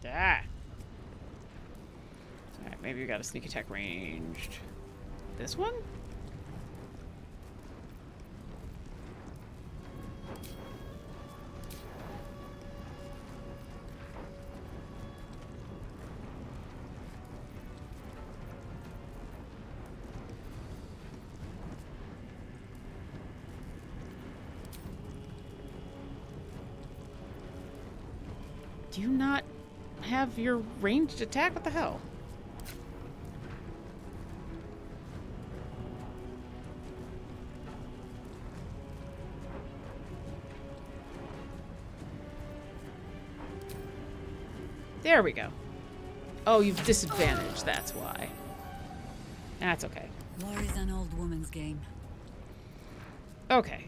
Ah. Alright, maybe we got a sneak attack ranged. This one? Do you not have your ranged attack? What the hell? There we go. Oh, you've disadvantaged, that's why. That's okay. War is an old woman's game. Okay.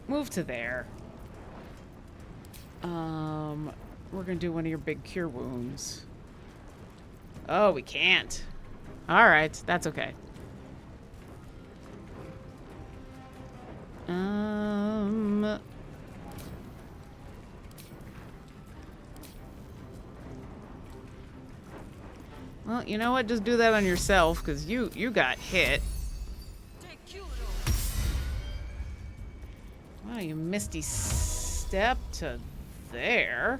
Move to there. We're gonna do one of your big cure wounds. Oh, we can't. Alright, that's okay. Well, you know what? Just do that on yourself, because you got hit. Wow, you misty step to there.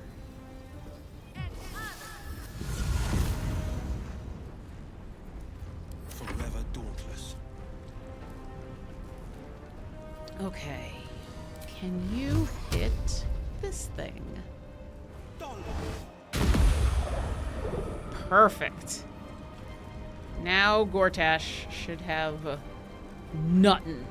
Forever dauntless. Okay. Can you hit this thing? Perfect. Now Gortash should have nothing.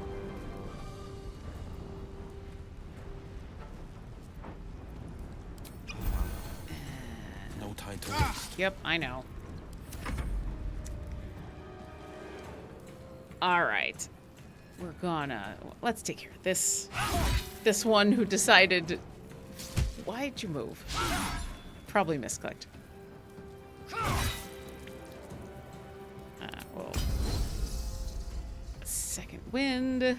No time to waste. Yep, I know. All right. We're gonna... Let's take care of this. This one who decided... Why'd you move? Probably misclicked. Well... Second wind.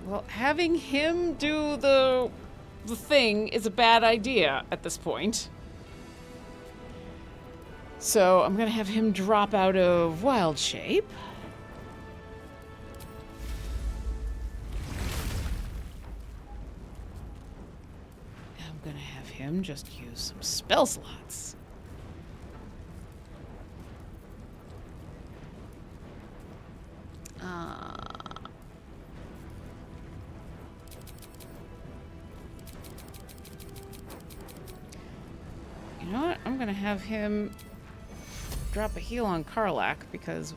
Well, having him do the thing is a bad idea at this point. So I'm gonna have him drop out of wild shape. I'm gonna have him just use some spell slots. You know what? I'm gonna have him drop a heal on Karlach because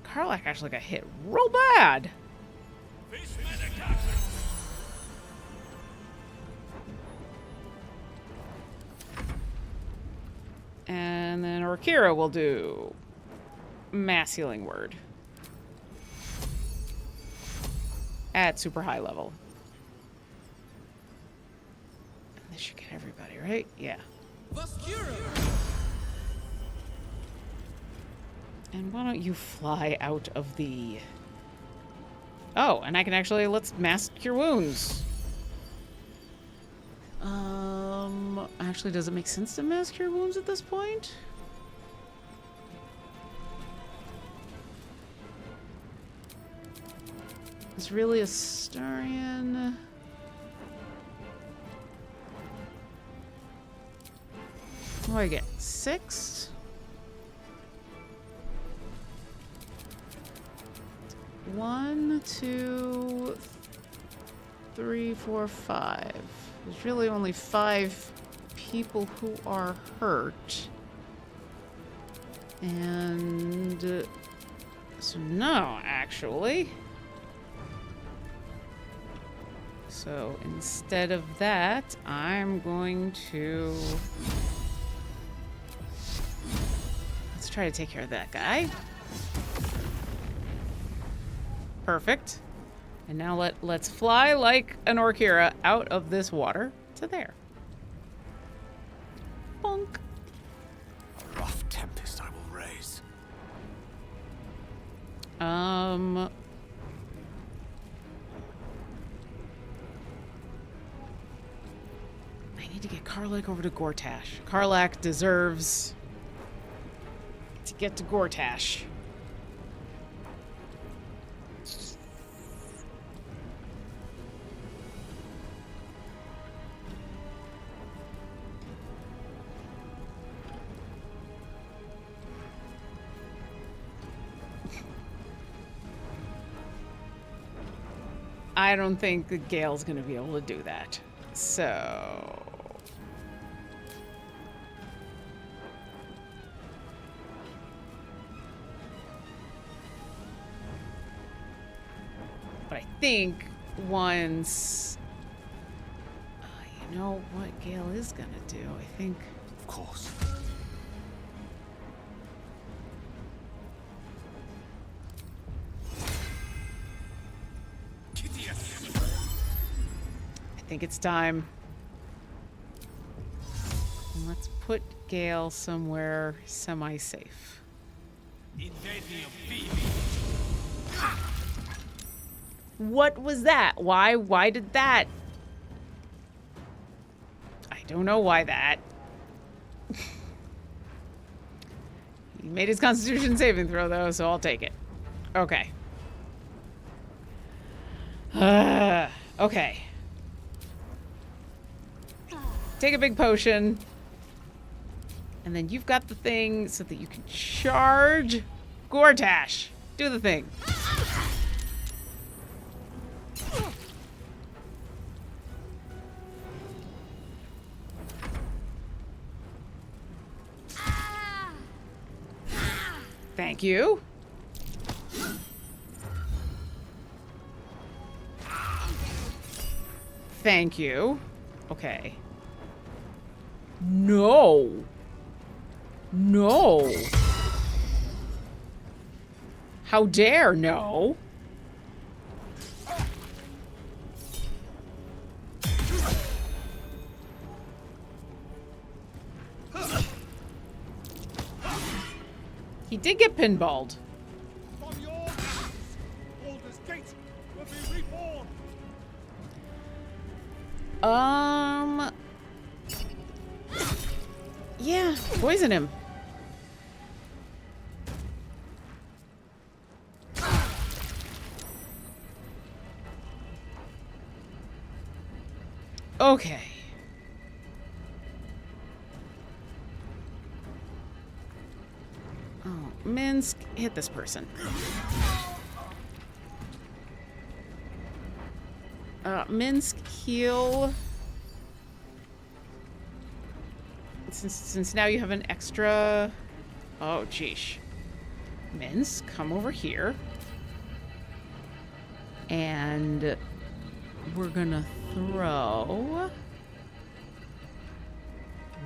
Karlach actually got hit real bad. And then Orkira will do mass healing word at super high level. And this should get everybody, right? Yeah. And why don't you fly out of the... Oh, and I can actually... Let's mass cure wounds. Actually, does it make sense to mass cure wounds at this point? It's really a Starian... What do I get? 6? 1, 2, 3, 4, 5. There's really only 5 people who are hurt. And... so no, actually. So instead of that, I'm going to... Let's try to take care of that guy. Perfect. And now let's fly like an Orkira out of this water to there. Bonk. A rough tempest I will raise. I need to get Karlach over to Gortash. Karlach deserves to get to Gortash. I don't think the Gale's gonna be able to do that. So... But I think once... you know what Gale is gonna do? I think... Of course. I think it's time. Let's put Gale somewhere semi-safe. What was that? Why did that? I don't know why that. He made his Constitution saving throw though, so I'll take it. Okay. Okay. Take a big potion. And then you've got the thing so that you can charge Gortash. Do the thing. Thank you. Thank you. Okay. No. No. How dare no? He did get pinballed. From your hands, Baldur's Gate will be reborn. Yeah, poison him. Okay. Oh, Minsk, hit this person. Minsk, heal. Since now you have an extra... Oh, geesh. Minsk, come over here. And we're gonna throw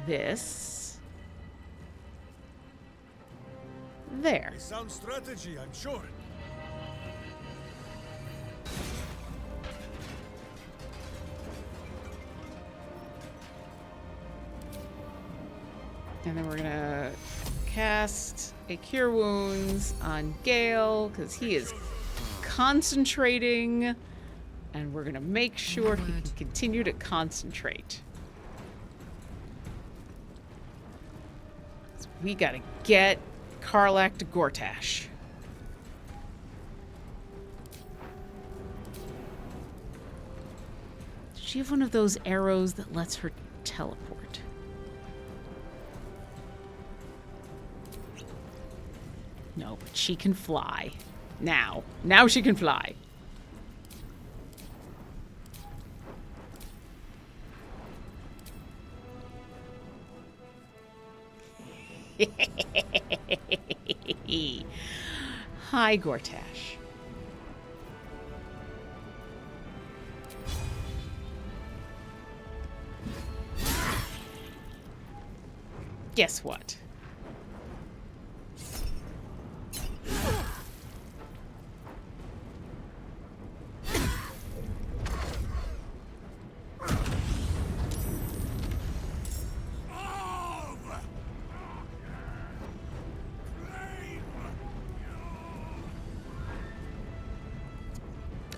this there. A sound strategy, I'm sure. And then we're gonna cast a Cure Wounds on Gale, because he is concentrating. And we're gonna make sure he can continue to concentrate. So we gotta get Karlach to Gortash. Does she have one of those arrows that lets her teleport? No, but she can fly. Now she can fly. Hi, Gortash. guess what?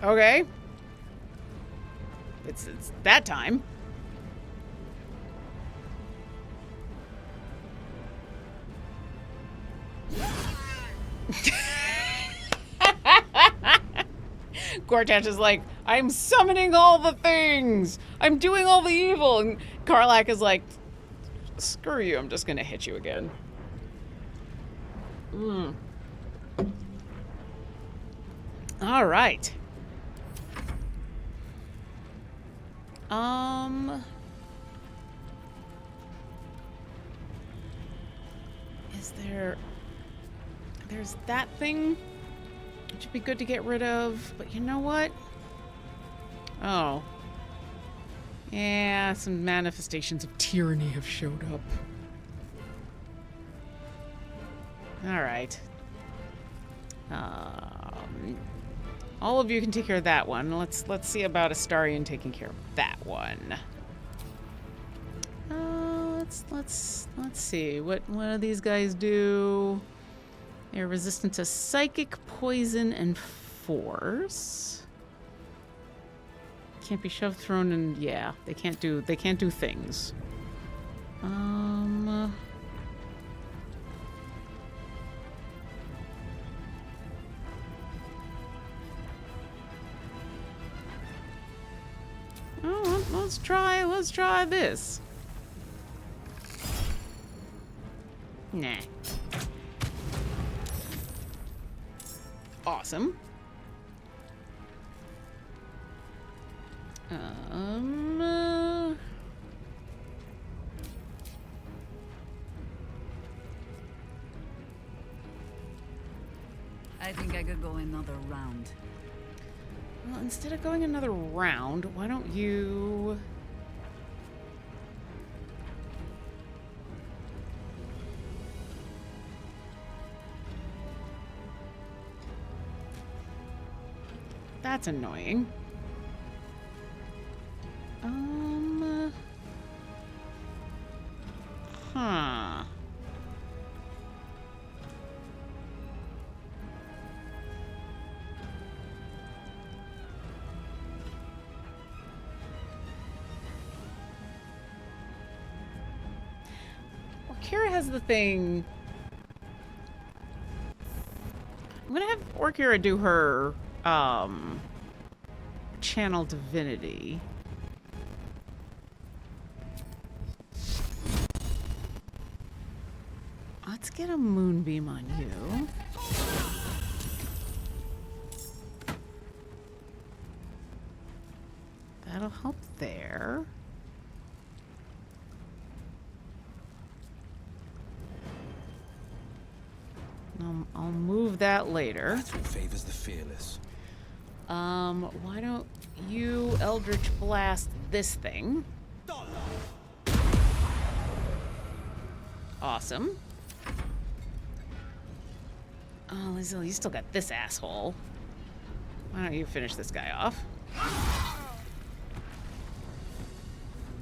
Okay. It's that time. Gortash is like, I'm summoning all the things. I'm doing all the evil. And Karlach is like, screw you. I'm just going to hit you again. All right. Is there's that thing, which would be good to get rid of, but you know what? Oh. Yeah, some manifestations of tyranny have showed up. All right. All of you can take care of that one. Let's see about Astarion taking care of that one. Let's see. What do these guys do? They're resistant to psychic, poison, and force. Can't be shoved, thrown, and yeah, they can't do things. Oh, let's try this. Nah. Awesome. I think I could go another round. Well, instead of going another round, why don't you... That's annoying. Huh. Orkira has the thing. I'm gonna have Orkira do her channel divinity. Let's get a moonbeam on you. That'll help there. I'll move that later. That's what favors the fearless. Why don't you Eldritch Blast this thing? Awesome. Oh, Lizelle, you still got this asshole. Why don't you finish this guy off?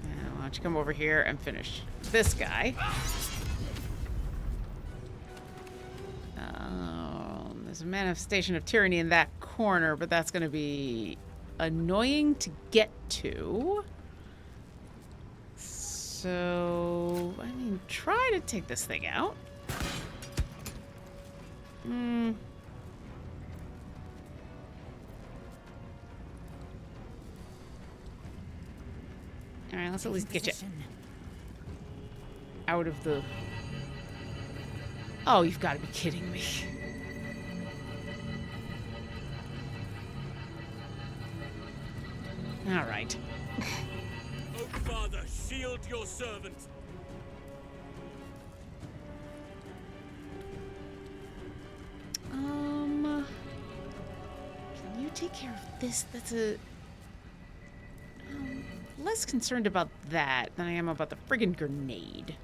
And why don't you come over here and finish this guy? There's a manifestation of tyranny in that corner, but that's going to be annoying to get to. So, I mean, try to take this thing out. Alright, let's at least get you out of the... Oh, you've got to be kidding me. Alright. Oh, Father, shield your servant. Can you take care of this? That's a... less concerned about that than I am about the friggin' grenade.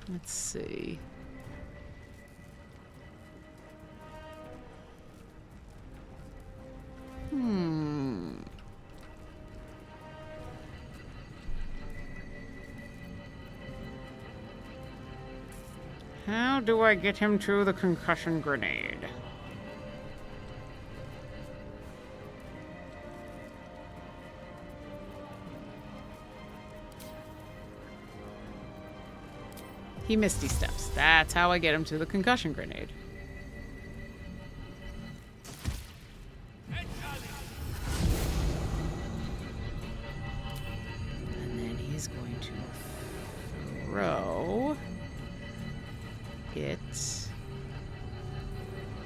Let's see. How do I get him to the concussion grenade? He misty steps. That's how I get him to the concussion grenade. And then he's going to throw it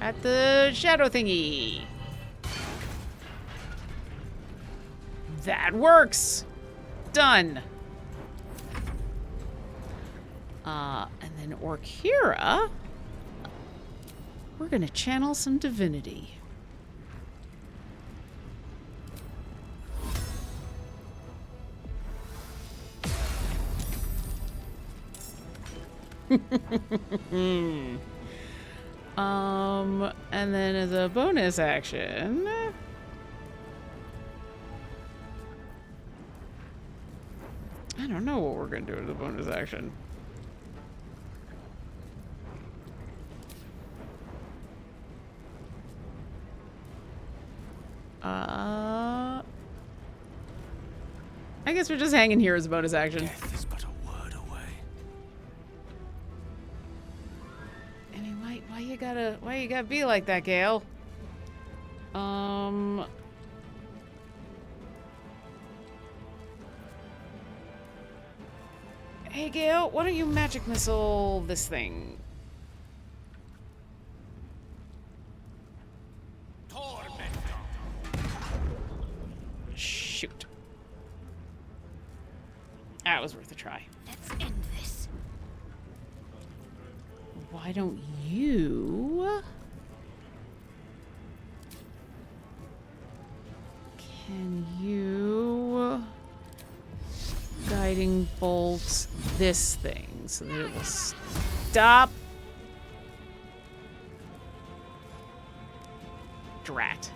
at the shadow thingy. That works. Done. And then Orkira, we're gonna channel some divinity. And then as a bonus action, I don't know what we're gonna do as a bonus action. I guess we're just hanging here as a bonus action. Death is but a word away. I mean, why you gotta be like that, Gale? Hey, Gale, why don't you magic missile this thing? Shoot. That was worth a try. Let's end this. Why don't you... Can you... Guiding bolt this thing so that it will stop... Drat.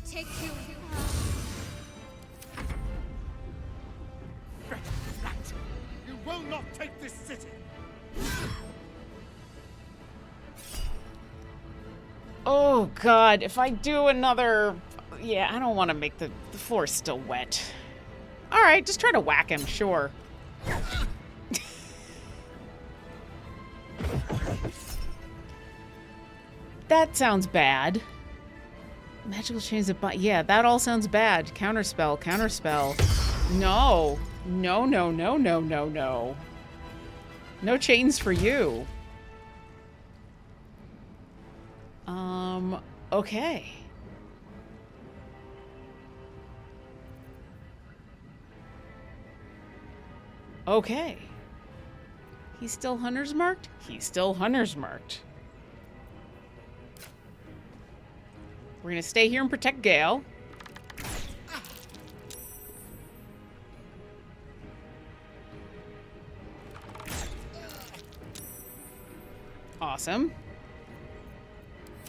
Take you. You will not take this city. Oh god, if I do another... Yeah, I don't want to make the floor still wet. Alright, just try to whack him, sure. That sounds bad. Magical chains of... Yeah, that all sounds bad. Counterspell, counterspell. No. No, no, no, no, no, no. No chains for you. Okay. Okay. He's still hunter's marked? He's still hunter's marked. We're gonna stay here and protect Gale. Awesome.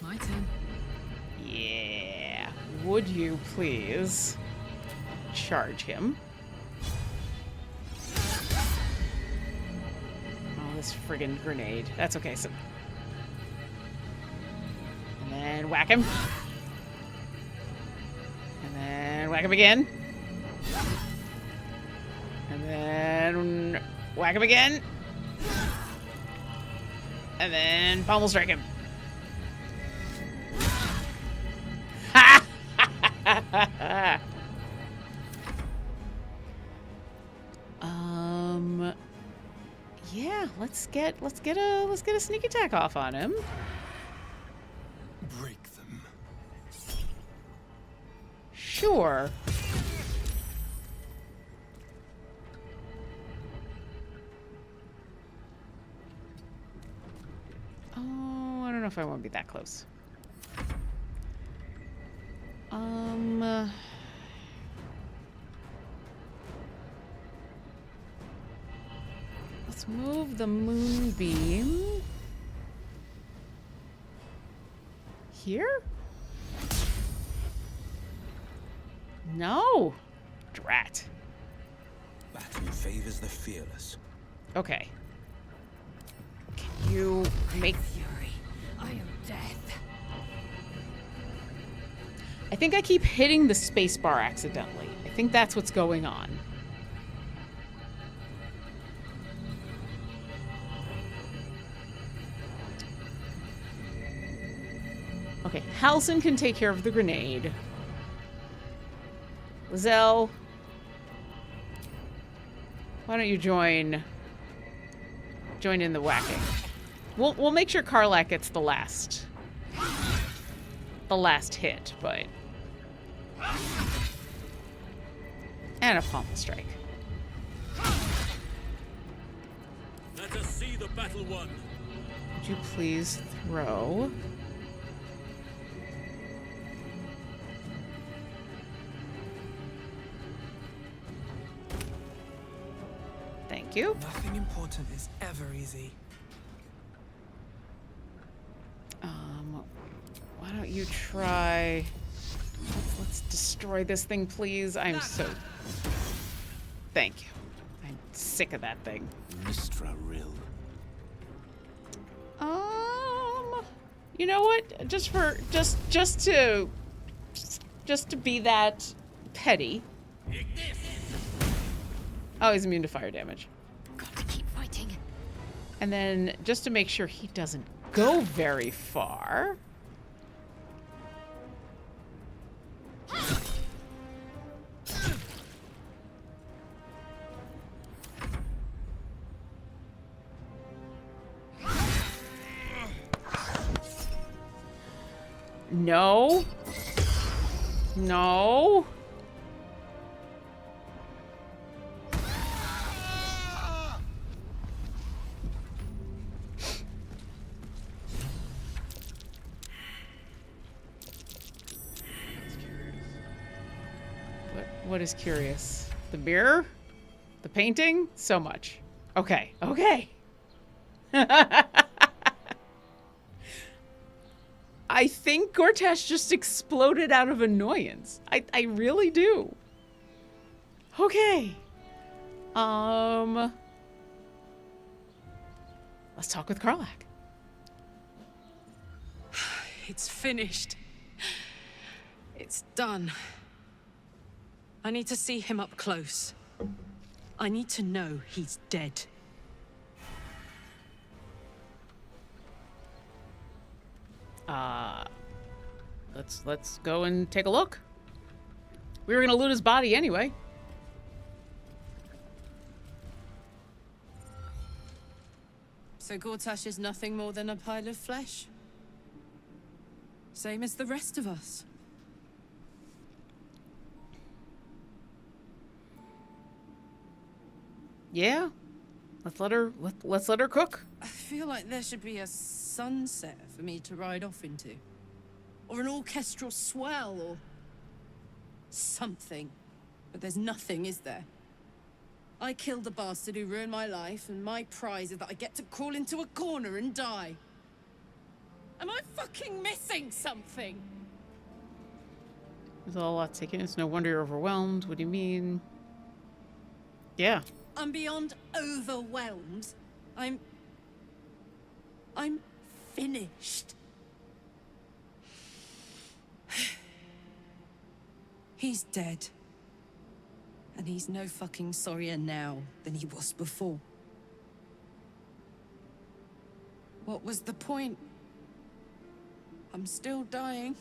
My turn. Yeah. Would you please charge him? Oh, this friggin' grenade. That's okay, so... And then whack him. And then whack him again. And then whack him again. And then pommel strike him. Yeah, let's get a sneak attack off on him. Break them. Sure. Oh, I don't know if I want to be that close. Let's move the moonbeam. Here? No. Drat. Battle favors the fearless. Okay. Can you make... Fury. I am death. I think I keep hitting the spacebar accidentally. I think that's what's going on. Okay, Halson can take care of the grenade. Lizelle, why don't you join in the whacking? We'll make sure Karlach gets the last hit, but and a pommel strike. Let us see the battle won. Would you please throw? Thank you. Nothing important is ever easy. Why don't you try... Let's destroy this thing, please. I'm so... Thank you. I'm sick of that thing. Mistra Rill. You know what? Just to be that petty. Oh, he's immune to fire damage. Gotta keep fighting. And then just to make sure he doesn't go very far. No. No. What is curious? The mirror? The painting? So much. Okay. Okay. I think Gortash just exploded out of annoyance. I really do. Okay. Let's talk with Karlach. It's finished. It's done. I need to see him up close. I need to know he's dead. Let's go and take a look. We were gonna loot his body anyway. So Gortash is nothing more than a pile of flesh? Same as the rest of us. Yeah. Let's let her cook. I feel like there should be a sunset for me to ride off into. Or an orchestral swell, or something. But there's nothing, is there? I killed the bastard who ruined my life, and my prize is that I get to crawl into a corner and die. Am I fucking missing something? There's a lot taken. It's no wonder you're overwhelmed. What do you mean? Yeah. I'm beyond overwhelmed. I'm finished. He's dead. And he's no fucking sorrier now than he was before. What was the point? I'm still dying.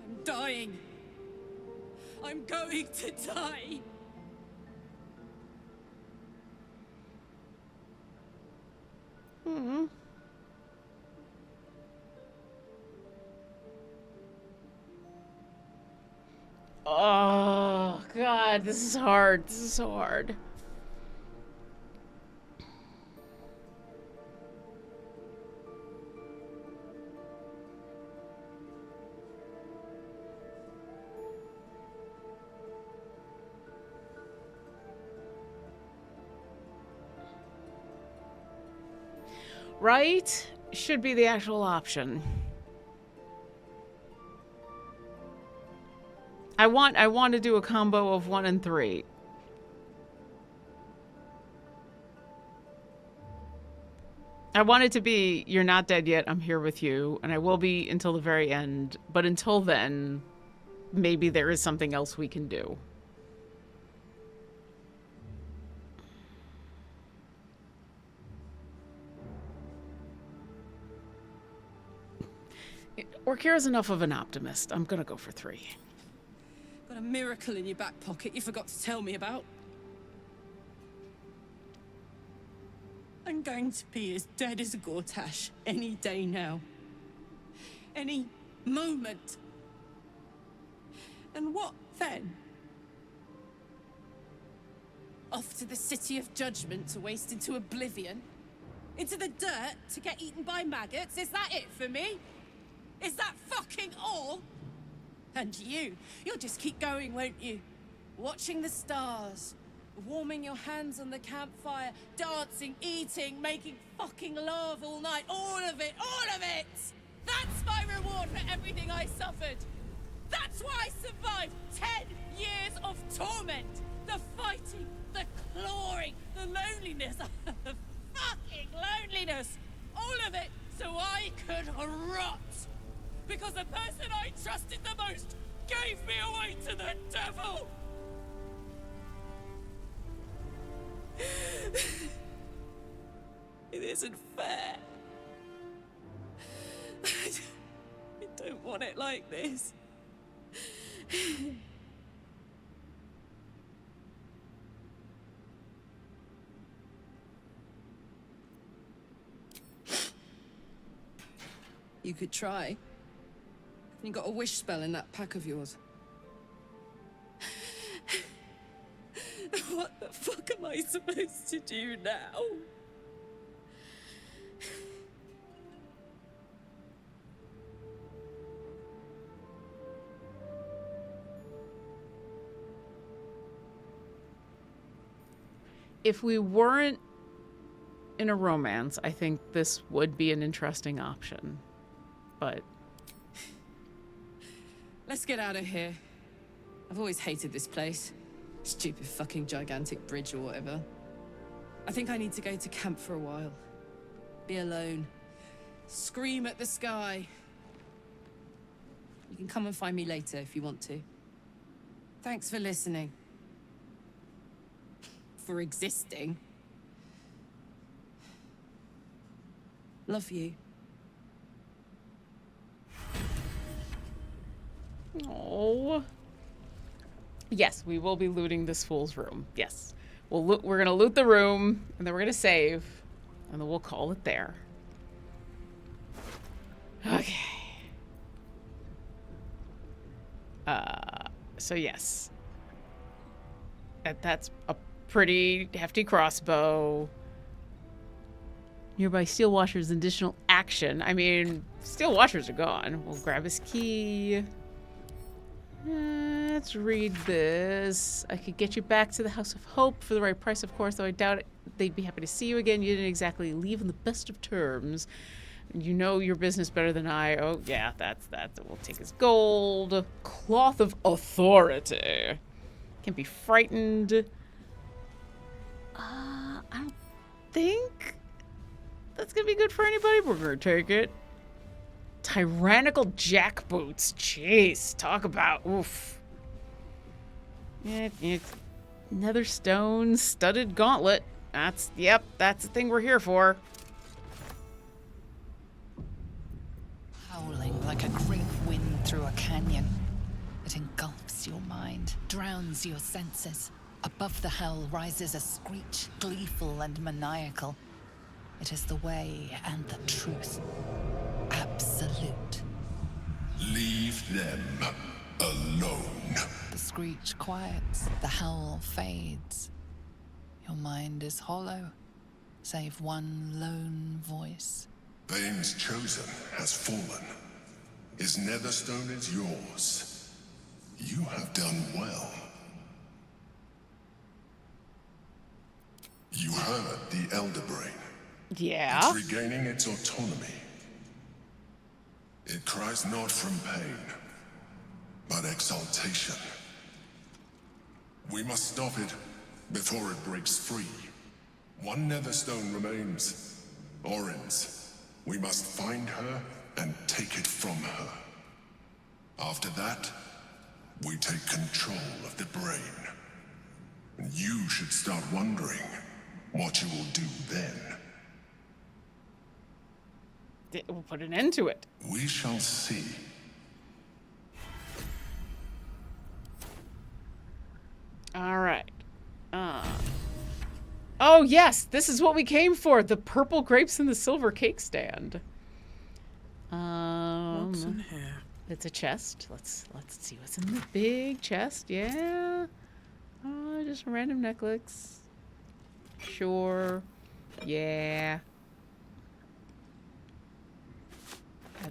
I'm dying. I'm going to die. Hmm. Oh, God, this is hard. This is so hard. right? Should be the actual option. I want to do a combo of 1 and 3. I want it to be, you're not dead yet, I'm here with you, and I will be until the very end. But until then, maybe there is something else we can do. Orkira's enough of an optimist. I'm gonna go for 3. Got a miracle in your back pocket you forgot to tell me about. I'm going to be as dead as a Gortash any day now. Any moment. And what then? Off to the City of Judgment to waste into oblivion? Into the dirt to get eaten by maggots? Is that it for me? Is that fucking all? And you'll just keep going, won't you? Watching the stars, warming your hands on the campfire, dancing, eating, making fucking love all night. All of it, all of it! That's my reward for everything I suffered. That's why I survived 10 years of torment. The fighting, the clawing, the loneliness, the fucking loneliness. All of it so I could rot. Because the person I trusted the most gave me away to the devil! It isn't fair. I don't want it like this. You could try. You got a wish spell in that pack of yours. What the fuck am I supposed to do now? If we weren't in a romance, I think this would be an interesting option. But let's get out of here. I've always hated this place. Stupid fucking gigantic bridge or whatever. I think I need to go to camp for a while. Be alone. Scream at the sky. You can come and find me later if you want to. Thanks for listening. For existing. Love you. Oh. Yes, we will be looting this fool's room. Yes. We're going to loot the room, and then we're going to save, and then we'll call it there. Okay. So yes. That's a pretty hefty crossbow. Nearby steel washers, additional action. I mean, steel washers are gone. We'll grab his key. Let's read this. I could get you back to the House of Hope for the right price, of course, though I doubt it. They'd be happy to see you again. You didn't exactly leave on the best of terms. You know your business better than I. Oh, yeah, that's that. We'll take his gold. Cloth of authority. Can't be frightened. I don't think that's gonna be good for anybody. We're gonna take it. Tyrannical jackboots. Jeez, talk about oof. Nether stone studded gauntlet. That's the thing we're here for. Howling like a great wind through a canyon. It engulfs your mind, drowns your senses. Above the hell rises a screech, gleeful and maniacal. It is the way and the truth. Absolute. Leave them alone. The screech quiets, the howl fades. Your mind is hollow, save one lone voice. Bane's chosen has fallen. His netherstone is yours. You have done well. You heard the Elder Brain. Yeah? It's regaining its autonomy. It cries not from pain, but exaltation. We must stop it before it breaks free. One netherstone remains. Orin's. We must find her and take it from her. After that, we take control of the brain. And you should start wondering what you will do then. We'll put an end to it. We shall see. All right. Oh, yes. This is what we came for. The purple grapes and the silver cake stand. What's in here? It's a chest. Let's see what's in the big chest. Yeah. Oh, just a random necklace. Sure. Yeah.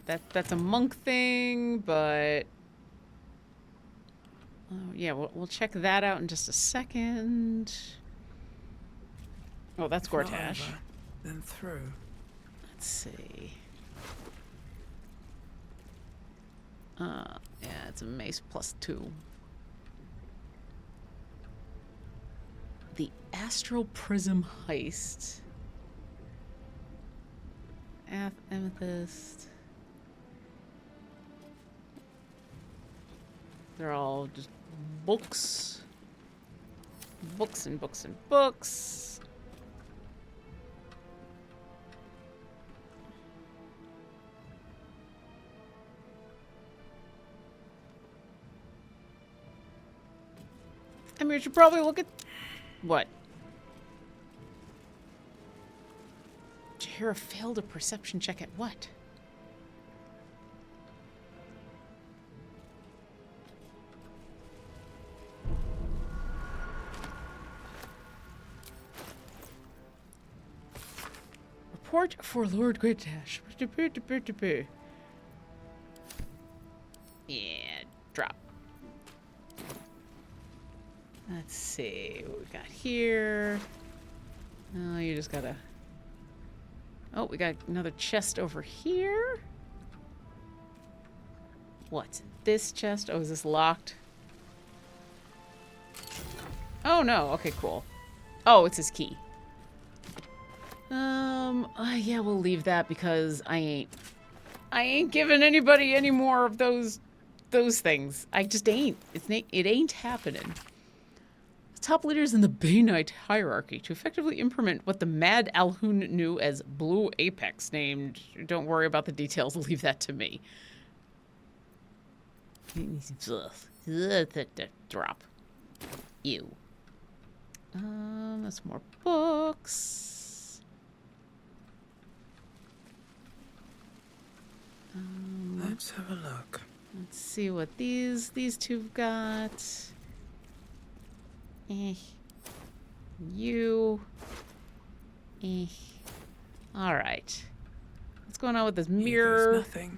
That's a monk thing, but yeah, we'll check that out in just a second. Oh, that's Gortash. Over, then through. Let's see. Yeah, it's a mace +2. The Astral Prism Heist. Amethyst. They're all just books. Books and books and books. I mean, we should probably look at... What? Jaheira failed a perception check at what? Report for Lord Gortash. Yeah, drop. Let's see what we got here. Oh, you just gotta... Oh, we got another chest over here. What's in this chest? Oh, is this locked? Oh, no. Okay, cool. Oh, it's his key. Yeah, we'll leave that because I ain't giving anybody any more of those things. I just ain't. It ain't happening. Top leaders in the Bay Knight hierarchy to effectively implement what the Mad Alhun knew as Blue Apex, named... Don't worry about the details, leave that to me. Drop. Ew. That's more books. Let's have a look. Let's see what these two got. You. All right. What's going on with this mirror? There's nothing.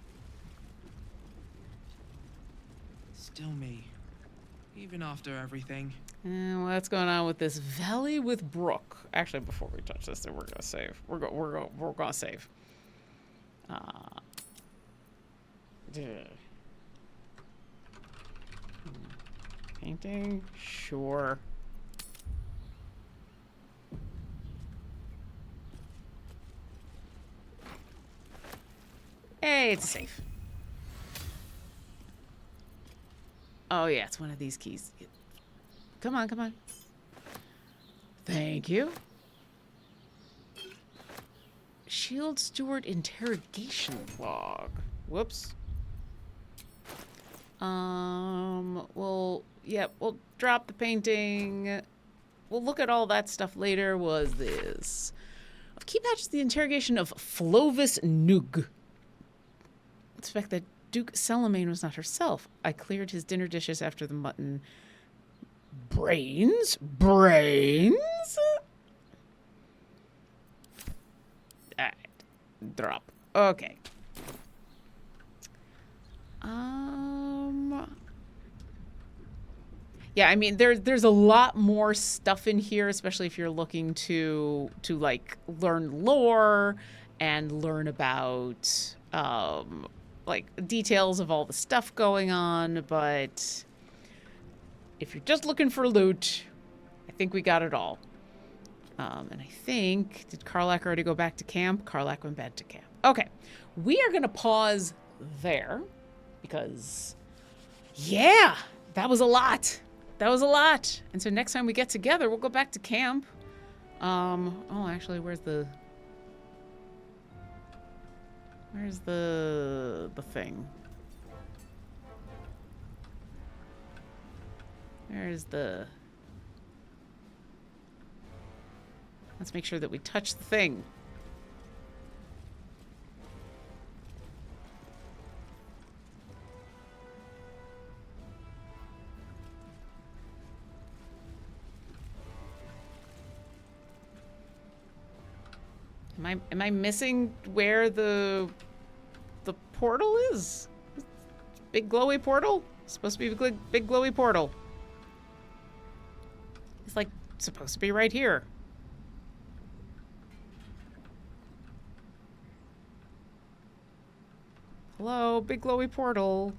Still me. Even after everything. And what's going on with this valley with brook? Actually, before we touch this, we're gonna save. We're gonna save. Painting, sure. Hey, it's safe. Oh yeah, it's one of these keys. Come on, come on. Thank you. Shield Steward interrogation log. Whoops. We'll drop the painting. We'll look at all that stuff later. Was this of key patches the interrogation of Flovis Nug? Suspect that Duke Celamane was not herself. I cleared his dinner dishes after the mutton. Brains? Alright. Drop. Okay. Yeah, I mean, there's a lot more stuff in here, especially if you're looking to like learn lore and learn about like details of all the stuff going on. But if you're just looking for loot, I think we got it all. And I think, did Karlach already go back to camp? Karlach went back to camp. Okay, we are gonna pause there because, yeah, that was a lot. That was a lot. And so next time we get together, we'll go back to camp. Oh, actually, where's the thing? Where's the... Let's make sure that we touch the thing. Am I missing where the portal is? Big glowy portal? It's supposed to be a big glowy portal. It's like supposed to be right here. Hello, big glowy portal.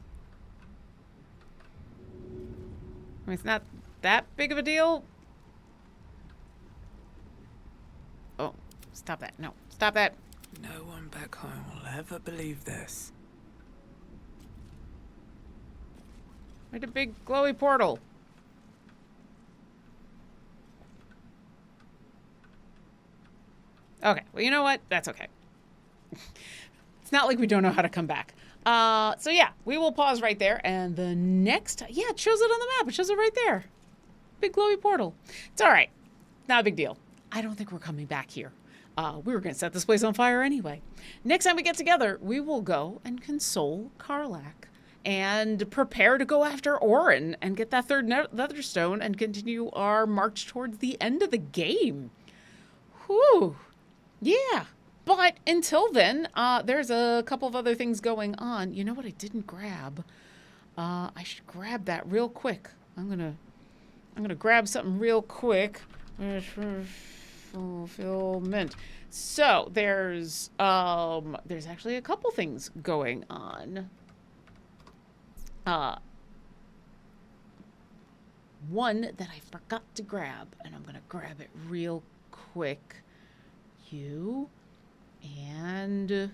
I mean, it's not that big of a deal. Oh, stop that. No, stop that. No one back home will ever believe this. Where's the big glowy portal? Okay, well, you know what? That's okay. It's not like we don't know how to come back. So yeah, we will pause right there. And the next, yeah, it shows it on the map. It shows it right there. Big glowy portal. It's all right. Not a big deal. I don't think we're coming back here. We were going to set this place on fire anyway. Next time we get together, we will go and console Karlach and prepare to go after Orin and get that third Netherstone and continue our march towards the end of the game. Whew. Yeah. But until then, there's a couple of other things going on. You know what I didn't grab? I should grab that real quick. I'm gonna grab something real quick. Fulfillment. So there's actually a couple things going on. One that I forgot to grab, and I'm gonna grab it real quick. You and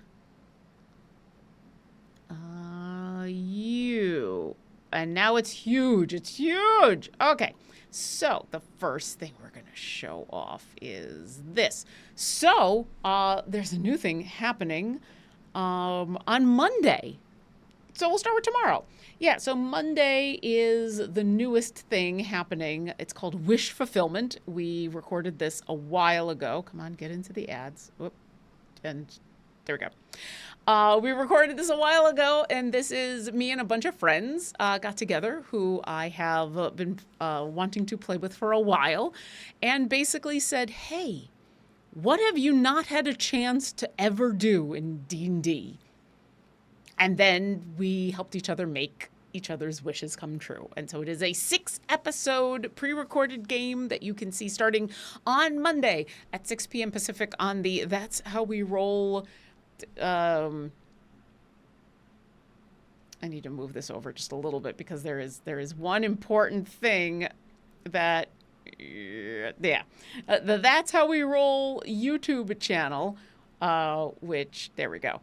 you. And now it's huge. It's huge. Okay. So the first thing we're going to show off is this. So there's a new thing happening on Monday. So we'll start with tomorrow. Yeah, so Monday is the newest thing happening. It's called Wish Fulfillment. We recorded this a while ago. Come on, get into the ads. Whoop. And there we go. We recorded this a while ago, and this is me and a bunch of friends got together who I have been wanting to play with for a while, and basically said, hey, what have you not had a chance to ever do in D&D? And then we helped each other make each other's wishes come true. And so it is a 6-episode pre-recorded game that you can see starting on Monday at 6 p.m. Pacific on the That's How We Roll. I need to move this over just a little bit because there is one important thing that, the That's How We Roll YouTube channel, which, there we go.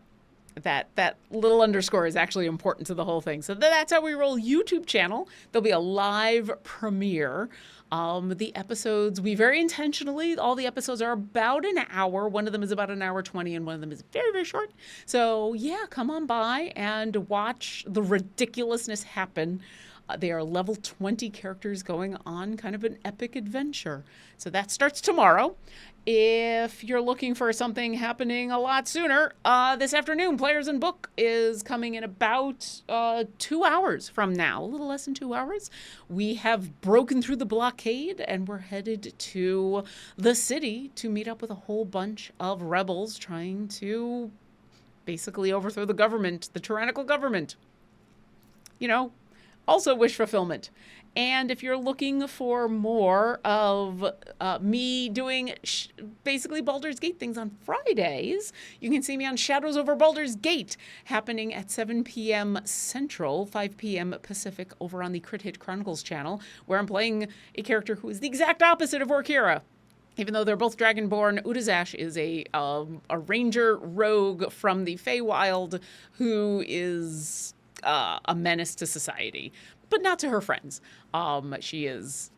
That little underscore is actually important to the whole thing. So That's How We Roll YouTube channel. There'll be a live premiere. The episodes, we very intentionally, all the episodes are about an hour. One of them is about an hour 20 and one of them is very, very short. So yeah, come on by and watch the ridiculousness happen. They are level 20 characters going on kind of an epic adventure. So that starts tomorrow. If you're looking for something happening a lot sooner, this afternoon, Players and Book is coming in about 2 hours from now, a little less than 2 hours. We have broken through the blockade and we're headed to the city to meet up with a whole bunch of rebels trying to basically overthrow the government, the tyrannical government. You know, also wish fulfillment. And if you're looking for more of me doing basically Baldur's Gate things on Fridays, you can see me on Shadows over Baldur's Gate, happening at 7 p.m. Central, 5 p.m. Pacific, over on the Crit Hit Chronicles channel, where I'm playing a character who is the exact opposite of Orkira. Even though they're both dragonborn, Udazash is a ranger rogue from the Feywild who is a menace to society, but not to her friends. She is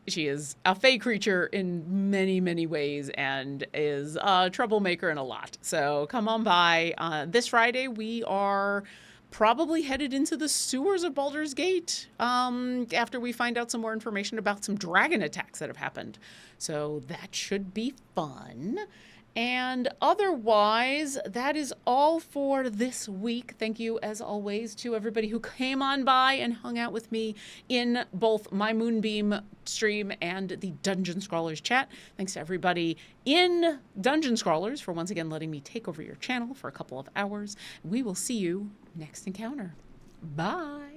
a fey creature in many, many ways and is a troublemaker in a lot. So come on by. This Friday, we are probably headed into the sewers of Baldur's Gate after we find out some more information about some dragon attacks that have happened. So that should be fun. And otherwise, that is all for this week. Thank you, as always, to everybody who came on by and hung out with me in both my Moonbeam stream and the Dungeon Scrawlers chat. Thanks to everybody in Dungeon Scrawlers for once again letting me take over your channel for a couple of hours. We will see you next encounter. Bye.